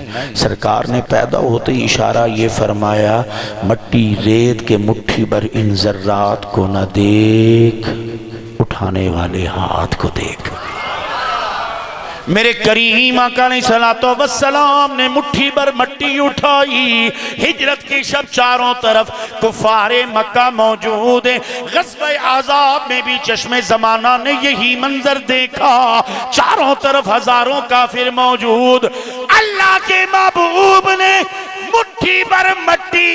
سرکار نے پیدا ہوتے ہی اشارہ یہ فرمایا، مٹی ریت کے مٹھی بھر ان ذرات کو نہ دیکھ، اٹھانے والے ہاتھ کو دیکھ۔ میرے کریم آقا علیہ السلام نے مٹھی بھر مٹی اٹھائی۔ ہجرت کی شب چاروں طرف کفار مکہ موجود ہیں۔ غزوہ احزاب میں بھی چشم زمانہ نے یہی منظر دیکھا، چاروں طرف ہزاروں کافر موجود۔ اللہ کے محبوب نے مٹھی بھر مٹی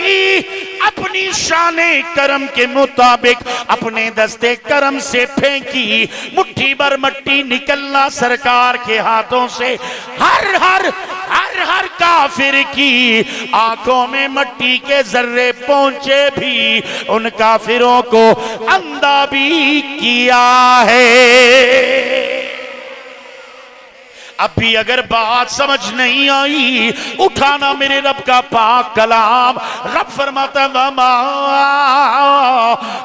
اپنی شان کرم کے مطابق اپنے دستے کرم سے پھینکی، مٹھی بھر مٹی نکلنا سرکار کے ہاتھوں سے ہر کافر کی آنکھوں میں مٹی کے ذرے پہنچے بھی ان کافروں کو اندھا بھی کیا ہے۔ اب بھی اگر بات سمجھ نہیں آئی، اٹھانا میرے رب کا پاک کلام۔ رب فرماتا وَمَا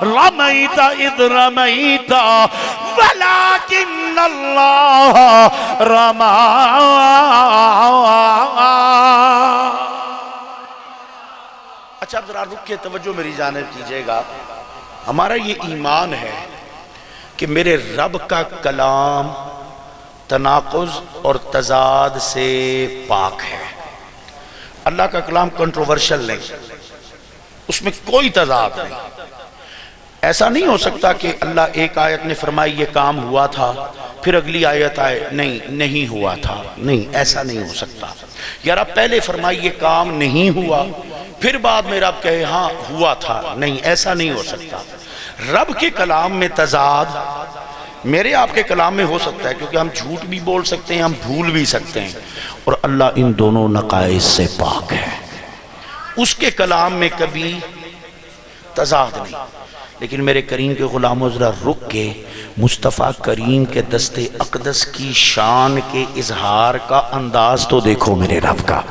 رَمَيْتَ إِذْ رَمَيْتَ وَلَكِنَّ اللَّهَ رَمَى۔ اچھا ذرا رک کے توجہ میری جانب کیجئے گا، ہمارا یہ ایمان ہے کہ میرے رب کا کلام تناقض اور تضاد سے پاک ہے۔ اللہ کا کلام کنٹروورشل نہیں، اس میں کوئی تضاد نہیں۔ ایسا نہیں ہو سکتا کہ اللہ ایک آیت نے فرمائی یہ کام ہوا تھا، پھر اگلی آیت آئے نہیں ہوا تھا، نہیں، ایسا نہیں ہو سکتا۔ یا رب پہلے فرمائی یہ کام نہیں ہوا، پھر بعد میں رب کہے ہاں ہوا تھا، نہیں، ایسا نہیں ہو سکتا۔ رب کے کلام میں تضاد میرے آپ کے کلام میں ہو سکتا ہے، کیونکہ ہم جھوٹ بھی بول سکتے ہیں، ہم بھول بھی سکتے ہیں، اور اللہ ان دونوں نقائص سے پاک ہے۔ اس کے کلام میں کبھی تضاد نہیں۔ لیکن میرے کریم کے غلاموں ذرا رک کے مصطفیٰ کریم کے دستے اقدس کی شان کے اظہار کا انداز تو دیکھو میرے رب کا۔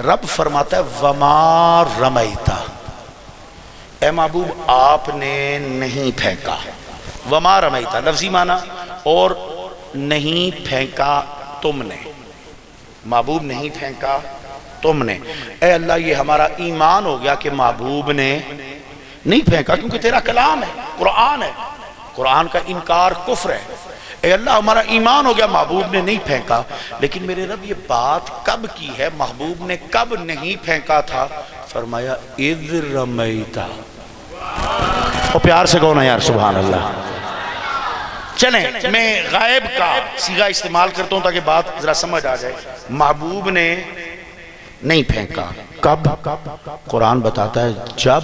رب فرماتا ہے وَمَا رَمَيْتَ، اے محبوب آپ نے نہیں پھینکا، وما رمیتا لفظی معنی، اور نہیں پھینکا تم نے، محبوب نہیں پھینکا تم نے۔ اے اللہ یہ ہمارا ایمان ہو گیا کہ محبوب نے نہیں پھینکا، کیونکہ تیرا کلام ہے، قرآن ہے، قرآن کا انکار کفر ہے۔ اے اللہ ہمارا ایمان ہو گیا محبوب نے نہیں پھینکا، لیکن میرے رب یہ بات کب کی ہے، محبوب نے کب نہیں پھینکا تھا؟ فرمایا اذ رمیتا، اور پیار سے کہو نا یار سبحان اللہ۔ چلیں میں غائب کا صیغہ استعمال کرتا ہوں تاکہ بات ذرا سمجھ آ جائے۔ محبوب نے نہیں پھینکا، کب؟ قرآن بتاتا ہے جب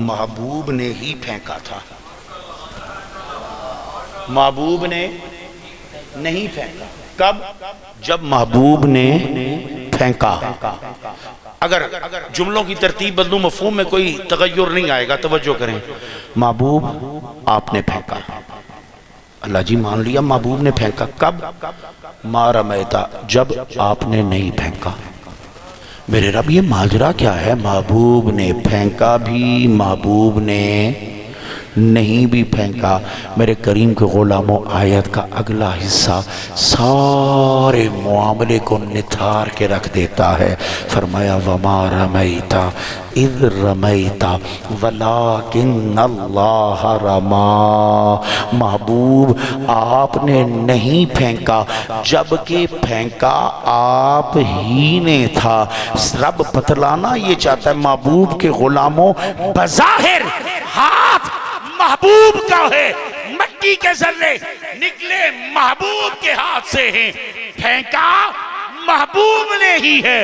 محبوب نے ہی پھینکا تھا، محبوب نے نہیں پھینکا، کب؟ جب محبوب نے پھینکا۔ اگر جملوں کی ترتیب بدلوں مفہوم میں کوئی تغیر نہیں آئے گا، توجہ کریں۔ محبوب آپ نے پھینکا، اللہ جی مان لیا محبوب نے پھینکا، کب؟ ما رمیتا، جب آپ نے نہیں پھینکا۔ میرے رب یہ ماجرا کیا ہے؟ محبوب نے پھینکا بھی، محبوب نے نہیں بھی پھینکا۔ میرے کریم کے غلاموں، آیت کا اگلا حصہ سارے معاملے کو نتھار کے رکھ دیتا ہے۔ فرمایا وما رمیتا اذ رمیتا ولکن اللہ رما، محبوب آپ نے نہیں پھینکا جبکہ پھینکا آپ ہی نے تھا۔ رب بتلانا یہ چاہتا ہے محبوب کے غلاموں، بظاہر ہاتھ محبوب کا ہے، مٹی کے ذرے نکلے محبوب کے ہاتھ سے ہیں، پھینکا محبوب نے ہی ہے،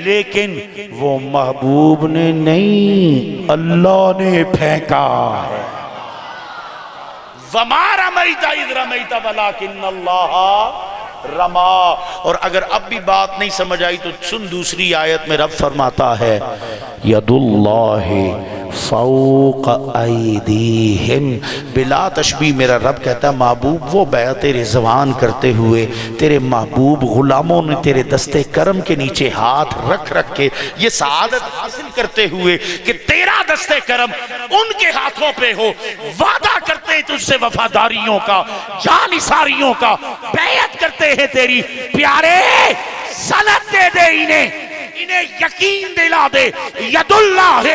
لیکن وہ محبوب نے نہیں، اللہ نے پھینکا ہے۔ وَمَا رَمَيْتَ إِذْ رَمَيْتَ وَلَكِنَّ اللَّهَ رَمَا۔ اور اگر اب بھی بات نہیں سمجھ آئی تو سن دوسری آیت میں رب فرماتا ہے ید اللہ فوق ایدیہم، بلا تشبیہ میرا رب کہتا ہے محبوب وہ بیعت رضوان کرتے ہوئے تیرے محبوب غلاموں نے تیرے دستے کرم کے نیچے ہاتھ رکھ رکھ کے یہ سعادت حاصل کرتے ہوئے کہ تیرا دستے کرم ان کے ہاتھوں پہ ہو، وعدہ کرتے ہیں تجھ سے وفاداریوں کا، جانثاریوں کا، بیعت کرتے ہیں تیری، پیارے سند دے دے انہیں یقین دلا دے، ید اللہ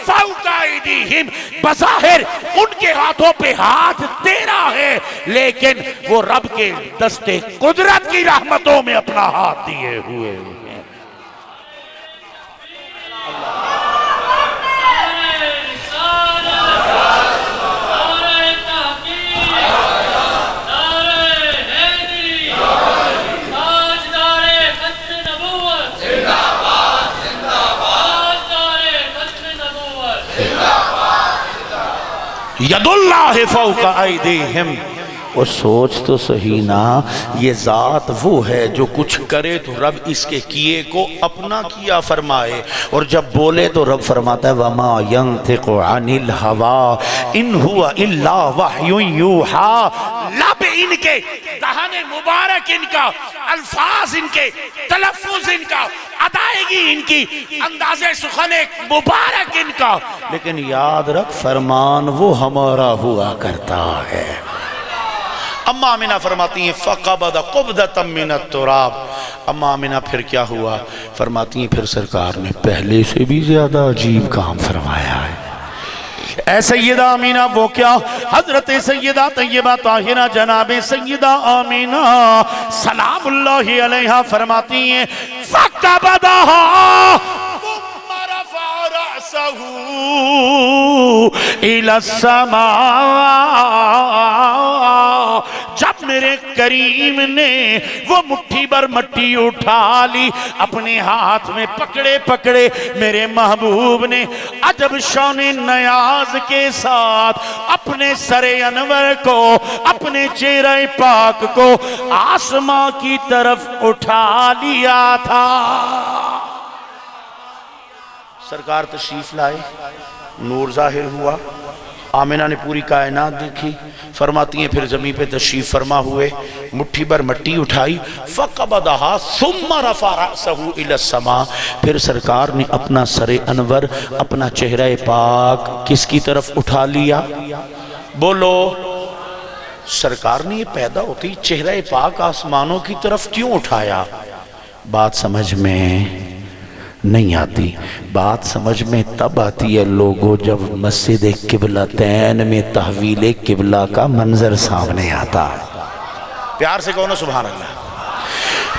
فوق ایدیہم، بظاہر ان کے ہاتھوں پہ ہاتھ تیرا ہے، لیکن وہ رب کے دستے قدرت کی رحمتوں میں اپنا ہاتھ دیے ہوئے ہیں۔ ید اللہ فوق ایدیہم، اور سوچ تو صحیح نا، یہ ذات وہ ہے جو کچھ کرے تو رب اس کے کیے کو اپنا کیا فرمائے، اور جب بولے تو رب فرماتا ہے وما ینطق عن الہوی ان ہوا الا وحی یوحی، لب ان کے، دہن مبارک ان کا، الفاظ ان کے، تلفظ ان کا، ادائیگی ان کی، انداز سخن مبارک ان کا، لیکن یاد رکھ فرمان وہ ہمارا ہوا کرتا ہے۔ اما آمینہ فرماتی ہیں فَقَبَدَ قُبْدَةً مِّنَ التُّرَابِ، اما آمینہ پھر کیا ہوا؟ فرماتی ہیں پھر سرکار نے پہلے سے بھی زیادہ عجیب کام فرمایا ہے۔ اے سیدہ آمینہ وہ کیا؟ حضرت سیدہ طیبہ طاہرہ جناب سیدہ آمینہ سلام اللہ علیہا فرماتی ہیں فَقَبَدَهَا ثُمَّ رَفَعَ رَأْسَهُ إِلَى السَّمَاءِ، جب میرے کریم نے وہ مٹھی بر مٹی اٹھا لی، اپنے ہاتھ میں پکڑے پکڑے میرے محبوب نے عجب شان نیاز کے ساتھ اپنے سر انور کو، اپنے چہرہ پاک کو آسماں کی طرف اٹھا لیا تھا۔ سرکار تشریف لائے، نور ظاہر ہوا، آمنہ نے پوری کائنات دیکھی، فرماتی ہیں پھر زمین پہ تشریف فرما ہوئے، مٹھی بھر مٹی اٹھائی، فَقَبَضَهَا ثُمَّ رَفَعَ رَأْسَهُ إِلَى السَّمَاءِ، پھر سرکار نے اپنا سر انور، اپنا چہرہ پاک کس کی طرف اٹھا لیا؟ بولو، سرکار نے یہ پیدا ہوتی چہرہ پاک آسمانوں کی طرف کیوں اٹھایا؟ بات سمجھ میں نہیں آتی، بات سمجھ میں تب آتی ہے لوگوں جب مسجد قبلتین میں تحویل قبلہ کا منظر سامنے آتا ہے۔ پیار سے کہو نا سبحان اللہ۔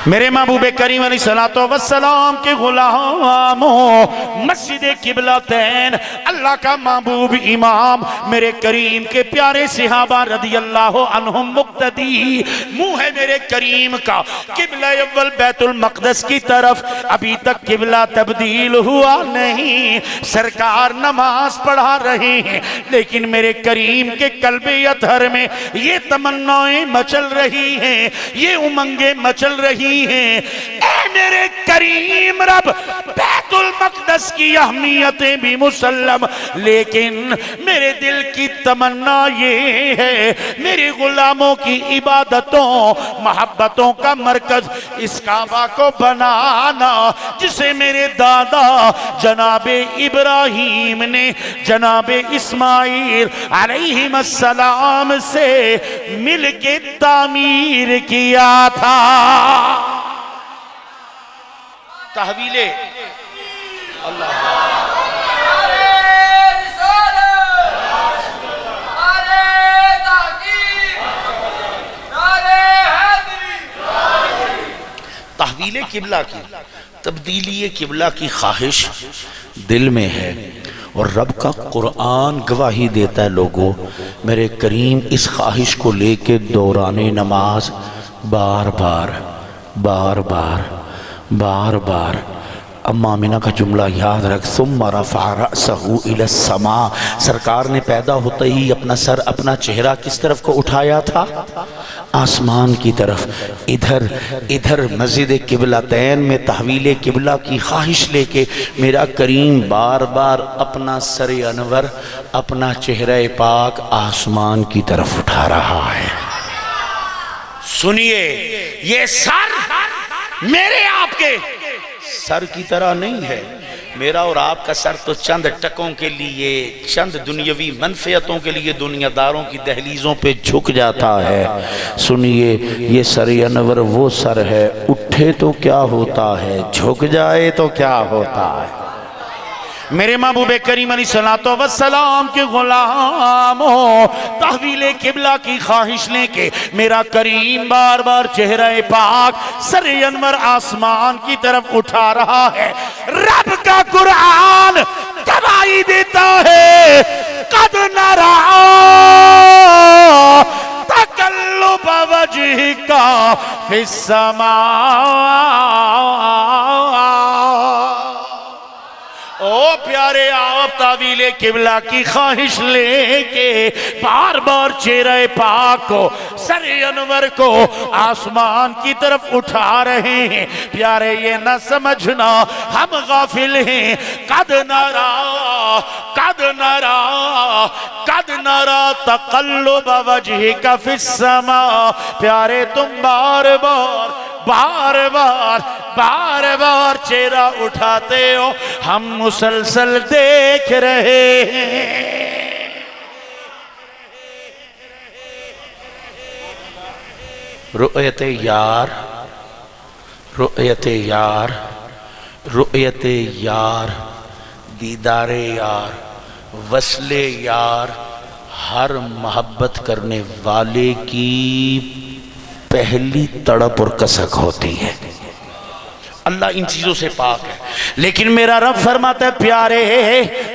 میرے محبوب کریم علیہ السلام کے غلاموں، مسجد قبلتین، اللہ کا محبوب امام میرے کریم کے پیارے صحابہ رضی اللہ عنہم مقتدی، منہ ہے میرے کریم کا قبلہ اول بیت المقدس کی طرف، ابھی تک قبلہ تبدیل ہوا نہیں، سرکار نماز پڑھا رہے ہیں، لیکن میرے کریم کے قلب اطہر میں یہ تمنائیں مچل رہی ہیں، یہ امنگیں مچل رہی ہیں، اے میرے کریم رب، بیت المقدس کی اہمیتیں بھی مسلم، لیکن میرے دل کی تمنا یہ ہے میرے غلاموں کی عبادتوں محبتوں کا مرکز اس کعبہ کو بنانا، جسے میرے دادا جناب ابراہیم نے جناب اسماعیل علیہ السلام سے مل کے تعمیر کیا تھا۔ تحویلے اللہ تحویل قبلہ کی، تبدیلی قبلہ کی خواہش دل میں ہے، اور رب کا قرآن گواہی دیتا ہے لوگوں، میرے کریم اس خواہش کو لے کے دوران نماز بار بار بار بار بار بار اما آمنہ کا جملہ یاد رکھ، ثم رفع رأسہ الی السماء، سرکار نے پیدا ہوتے ہی اپنا سر اپنا چہرہ کس طرف کو اٹھایا تھا؟ آسمان کی طرف۔ ادھر مسجد قبلتین میں تحویل قبلہ کی خواہش لے کے میرا کریم بار بار اپنا سر انور اپنا چہرہ پاک آسمان کی طرف اٹھا رہا ہے۔ سنیے، یہ سر میرے آپ کے سر کی طرح نہیں ہے، میرا اور آپ کا سر تو چند ٹکوں کے لیے، چند دنیاوی منفعتوں کے لیے دنیا داروں کی دہلیزوں پہ جھک جاتا ہے۔ سنیے، یہ سر انور وہ سر ہے، اٹھے تو کیا ہوتا ہے، جھک جائے تو کیا ہوتا ہے۔ میرے محبوب کریم علیہ السلام کے غلاموں، تحویل قبلہ کی خواہش لے کے میرا کریم بار بار چہرہ پاک سر انور آسمان کی طرف اٹھا رہا ہے۔ رب کا قرآن گواہی دیتا ہے، قد نرى تقلب وجهك في السماء۔ او پیارے آپ تحویل قبلہ کی خواہش لے کے بار بار چہرہ پاک کو سر انور کو آسمان کی طرف اٹھا رہے ہیں۔ پیارے یہ نہ سمجھنا ہم غافل ہیں، قد نرى تقلب وجهك في السماء، پیارے تم بار بار چہرہ اٹھاتے ہو، ہم مسلسل دیکھ رہے ہیں۔ رؤیت یار، رؤیت یار، رؤیت یار، دیدار یار، وصل یار، ہر محبت کرنے والے کی پہلی تڑپ اور کسک ہوتی ہے۔ اللہ ان چیزوں سے پاک ہے، لیکن میرا رب فرماتا ہے پیارے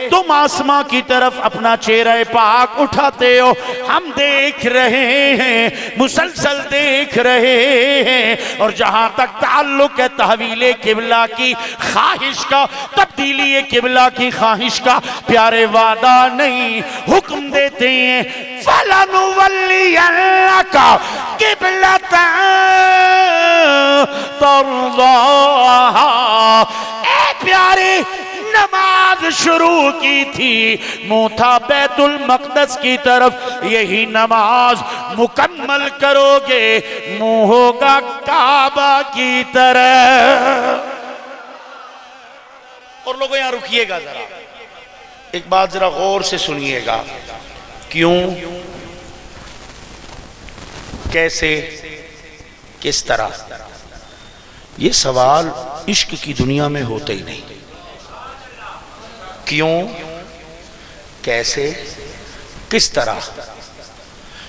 تم آسمان کی طرف اپنا چہرہ پاک اٹھاتے ہو، ہم دیکھ رہے ہیں، مسلسل دیکھ رہے ہیں، اور جہاں تک تعلق ہے تحویل قبلہ کی خواہش کا، تبدیلی قبلہ کی خواہش کا، پیارے وعدہ نہیں، حکم دیتے ہیں فَلَنُوَلِّيَنَّكَ قِبْلَةً تَرْضَاهَا، اے پیارے نماز شروع کی تھی منہ تھا بیت المقدس کی طرف، یہی نماز مکمل کرو گے منہ ہوگا کعبہ کی طرف۔ اور لوگوں یہاں رکیے گا ذرا، ایک بات ذرا غور سے سنیے گا، کیوں، کیسے، کس طرح؟ یہ سوال عشق کی دنیا میں ہوتے ہی نہیں۔ کیوں، کیسے، کس طرح؟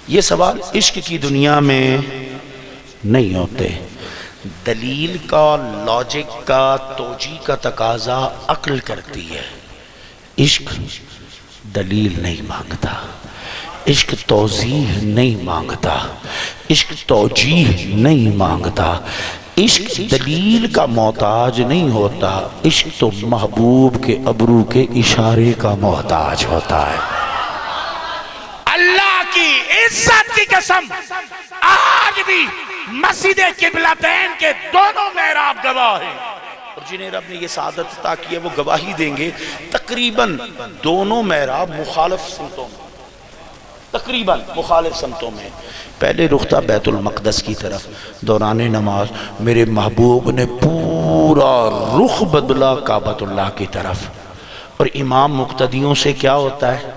یہ سوال عشق کی دنیا میں نہیں ہوتے۔ دلیل کا، لاجک کا، توجیہ کا تقاضا عقل کرتی ہے، عشق دلیل نہیں مانگتا، عشق توضیح نہیں مانگتا، عشق توجیہ نہیں مانگتا، عشق دلیل کا محتاج نہیں ہوتا، عشق تو محبوب کے ابرو کے اشارے کا محتاج ہوتا ہے۔ اللہ کی عزت کی قسم، آج بھی مسجد قبلتین کے دونوں محراب گواہ ہیں، اور جنہیں رب نے یہ سعادت عطا کی ہے وہ گواہی دیں گے، تقریباً دونوں محراب مخالف سمتوں میں، تقریباً مخالف سمتوں میں۔ پہلے رخ تھا بیت المقدس کی طرف، دوران نماز میرے محبوب نے پورا رخ بدلا کعبۃ اللہ کی طرف، اور امام مقتدیوں سے کیا ہوتا ہے؟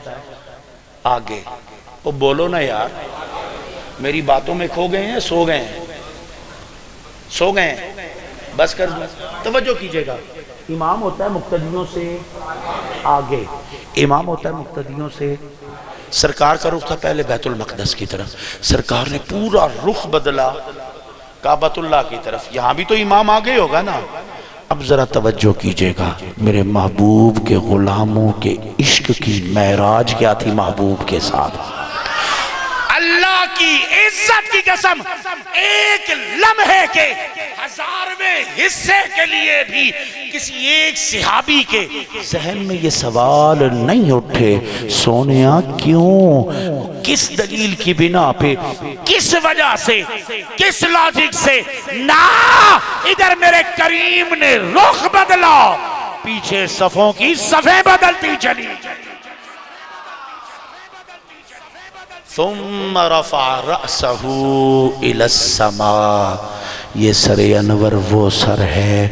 آگے۔ وہ بولو نا یار، میری باتوں میں کھو گئے ہیں، سو گئے ہیں، سو گئے ہیں، بس کر دوں، توجہ کیجئے گا۔ امام ہوتا ہے مقتدیوں سے آگے، امام ہوتا ہے مقتدیوں سے۔ سرکار کا رخ تھا پہلے بیت المقدس کی طرف، سرکار نے پورا رخ بدلا کعبۃ اللہ کی طرف، یہاں بھی تو امام آگے ہوگا نا۔ اب ذرا توجہ کیجئے گا، میرے محبوب کے غلاموں کے عشق کی معراج کیا تھی محبوب کے ساتھ؟ اللہ کی عزت کی قسم، ایک لمحے کے ہزارویں حصے کے لیے بھی کسی ایک صحابی کے ذہن میں یہ سوال نہیں اٹھے، سونیا کیوں، کس دلیل کی بنا پہ، کس وجہ سے، کس لاجک سے؟ نا، ادھر میرے کریم نے رخ بدلا، پیچھے صفوں کی صفیں بدلتی چلی۔ ثم رفع رأسه الى السماء، یہ سر انور وہ سر ہے،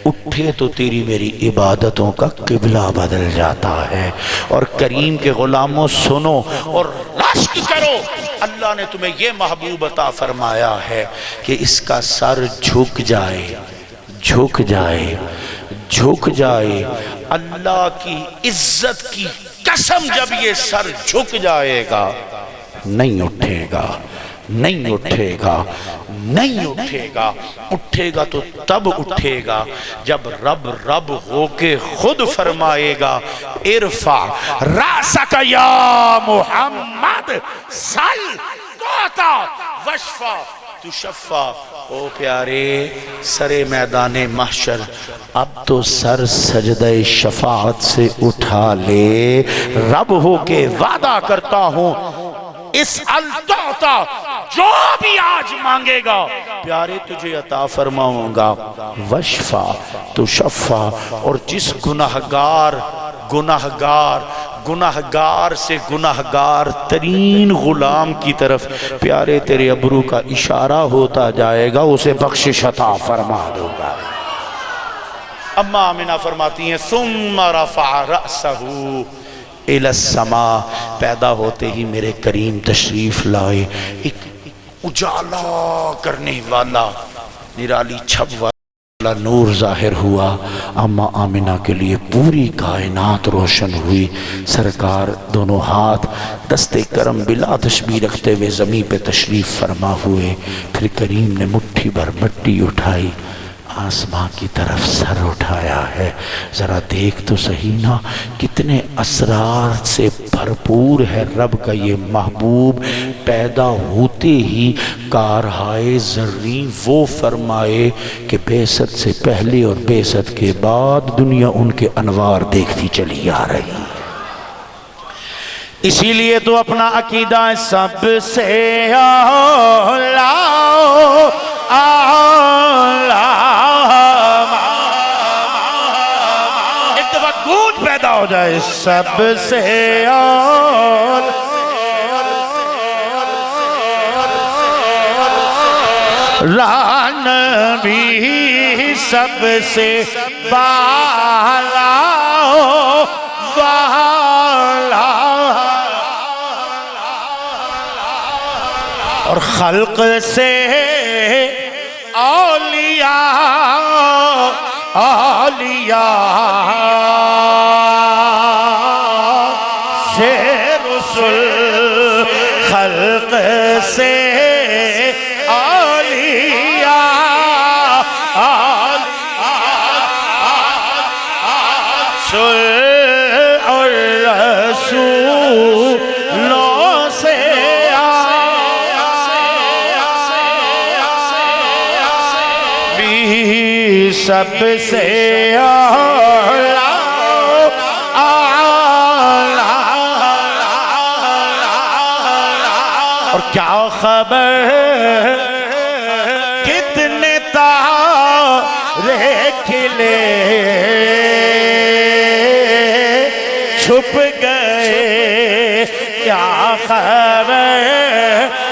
اٹھے تو تیری میری عبادتوں کا قبلہ بدل جاتا ہے۔ اور کریم کے غلاموں سنو اور رشک کرو، اللہ نے تمہیں یہ محبوب عطا فرمایا ہے کہ اس کا سر جھک جائے، جھک جائے، جھک جائے۔ اللہ کی عزت کی قسم، جب یہ سر جھک جائے گا نہیں اٹھے گا، نہیں اٹھے گا، نہیں اٹھے گا۔ اٹھے گا تو تب اٹھے گا جب رب رب ہو کے خود فرمائے گا، ارفع رأسک یا محمد سل توتا وشفا تشفا۔ او پیارے، سر میدان محشر اب تو سر سجدہ شفاعت سے اٹھا لے، رب ہو کے وعدہ کرتا ہوں اس التعطا، جو بھی آج مانگے گا پیارے تجھے عطا فرماؤں گا، وشفا تو شفا۔ اور جس گناہگار سے گناہگار ترین غلام کی طرف پیارے تیرے ابرو کا اشارہ ہوتا جائے گا، اسے بخشش عطا فرما دو گا۔ اماں آمنہ فرماتی ہیں ثم رفع رأسہ الى السماء، پیدا ہوتے ہی میرے کریم تشریف لائے، ایک اجالا کرنے والا نرالی چھب والا نور ظاہر ہوا، اماں آمنہ کے لیے پوری کائنات روشن ہوئی۔ سرکار دونوں ہاتھ دست کرم بلا تشبیہ رکھتے ہوئے زمین پہ تشریف فرما ہوئے، پھر کریم نے مٹھی بھر مٹی اٹھائی، آسمان کی طرف سر اٹھایا ہے۔ ذرا دیکھ تو صحیح نا، کتنے اسرار سے بھرپور ہے رب کا یہ محبوب۔ پیدا ہوتے ہی کارہائے زرین وہ فرمائے کہ بعثت سے پہلے اور بعثت کے بعد دنیا ان کے انوار دیکھتی چلی آ رہی۔ اسی لیے تو اپنا عقیدہ سب سے اعلیٰ ہو جائے سب سے اور نبی سب سے بالا بالا اور خلق سے اولیاء اولیاء سے رسل خلق سے اور رسولوں سے بھی سب سے اور کیا خبر کتنے تارے کھلے چھپ گئے کیا خبر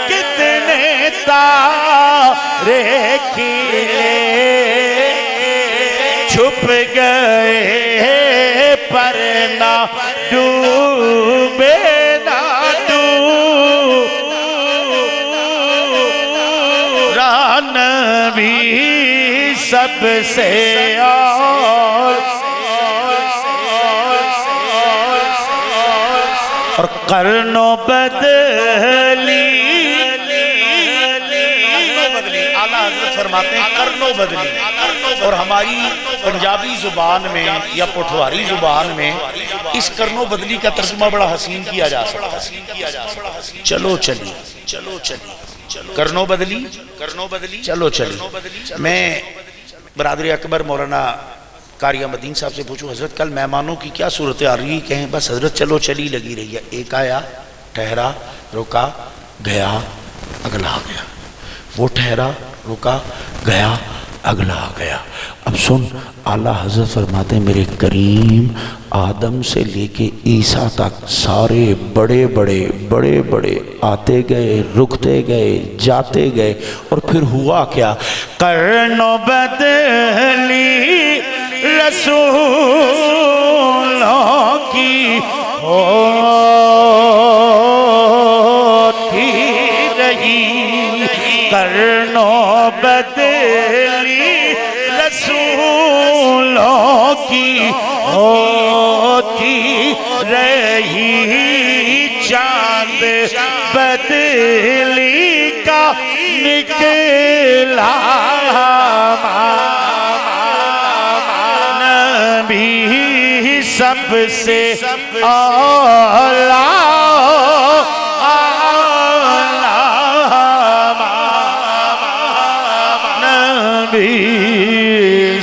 کتنے تارے کھلے چھپ گئے پر نہ ڈوبے نہ ڈوبا نبی سب سے اور قرن و بدلی اعلیٰ حضرت فرماتے ہیں قرن و بدلی اور ہماری پنجابی زبان میں یا پٹھواری زبان میں اس قرن و بدلی کا ترجمہ بڑا حسین کیا جا سکتا ہے چلو چلی چلو چلی قرن و بدلی چلو چلی میں برادر اکبر مولانا قاریہ مدین صاحب سے پوچھو حضرت کل مہمانوں کی کیا صورت آ رہی کہیں بس حضرت چلو چلی لگی رہی ہے ایک آیا ٹھہرا رکا گیا اگلا آ گیا وہ ٹھہرا رکا گیا اگلا آ گیا اب سن اعلیٰ حضرت فرماتے ہیں میرے کریم آدم سے لے کے عیسیٰ تک سارے بڑے بڑے آتے گئے رکتے گئے جاتے گئے اور پھر ہوا کیا قرن و بدلی رسولوں کی ہوتی رہی قرن و بدلی رسولوں کی ہوتی رہی چاند بدلی کا نکلا نبی سب سے اعلیٰ نبی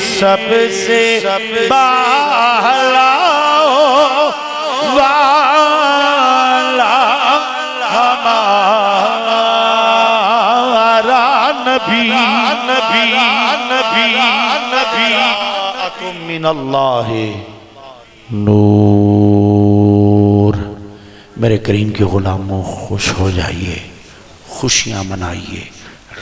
سب سے بالا والا ہمارا نبی اتم من اللہ نور میرے کریم کے غلاموں خوش ہو جائیے خوشیاں منائیے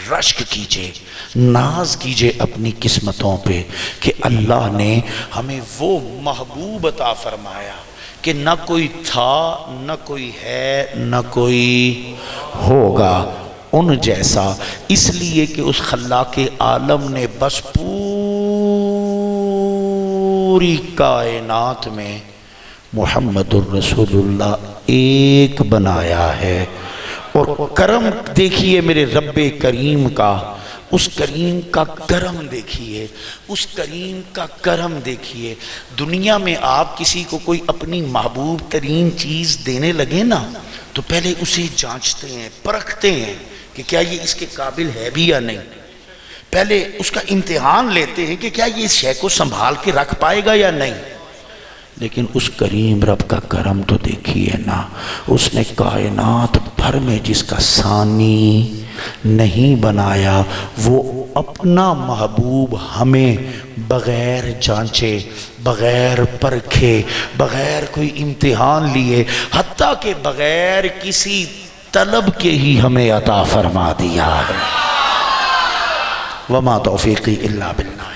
رشک کیجئے ناز کیجئے اپنی قسمتوں پہ کہ اللہ نے ہمیں وہ محبوب عطا فرمایا کہ نہ کوئی تھا نہ کوئی ہے نہ کوئی ہوگا ان جیسا اس لیے کہ اس خلاق عالم نے بس پوری کائنات میں محمد الرسول اللہ ایک بنایا ہے اور کرم دیکھیے میرے رب کریم کا اس کریم کا کرم دیکھیے اس کریم کا کرم دیکھیے دنیا میں آپ کسی کو کوئی اپنی محبوب ترین چیز دینے لگے نا تو پہلے اسے جانچتے ہیں پرکھتے ہیں کہ کیا یہ اس کے قابل ہے بھی یا نہیں پہلے اس کا امتحان لیتے ہیں کہ کیا یہ اس شے کو سنبھال کے رکھ پائے گا یا نہیں لیکن اس کریم رب کا کرم تو دیکھیے نا اس نے کائنات بھر میں جس کا ثانی نہیں بنایا، وہ اپنا محبوب ہمیں بغیر جانچے، بغیر پرکھے، بغیر کوئی امتحان لیے، حتیٰ کہ بغیر کسی طلب کے ہی ہمیں عطا فرما دیا ہے۔ وما توفیقی الا باللہ۔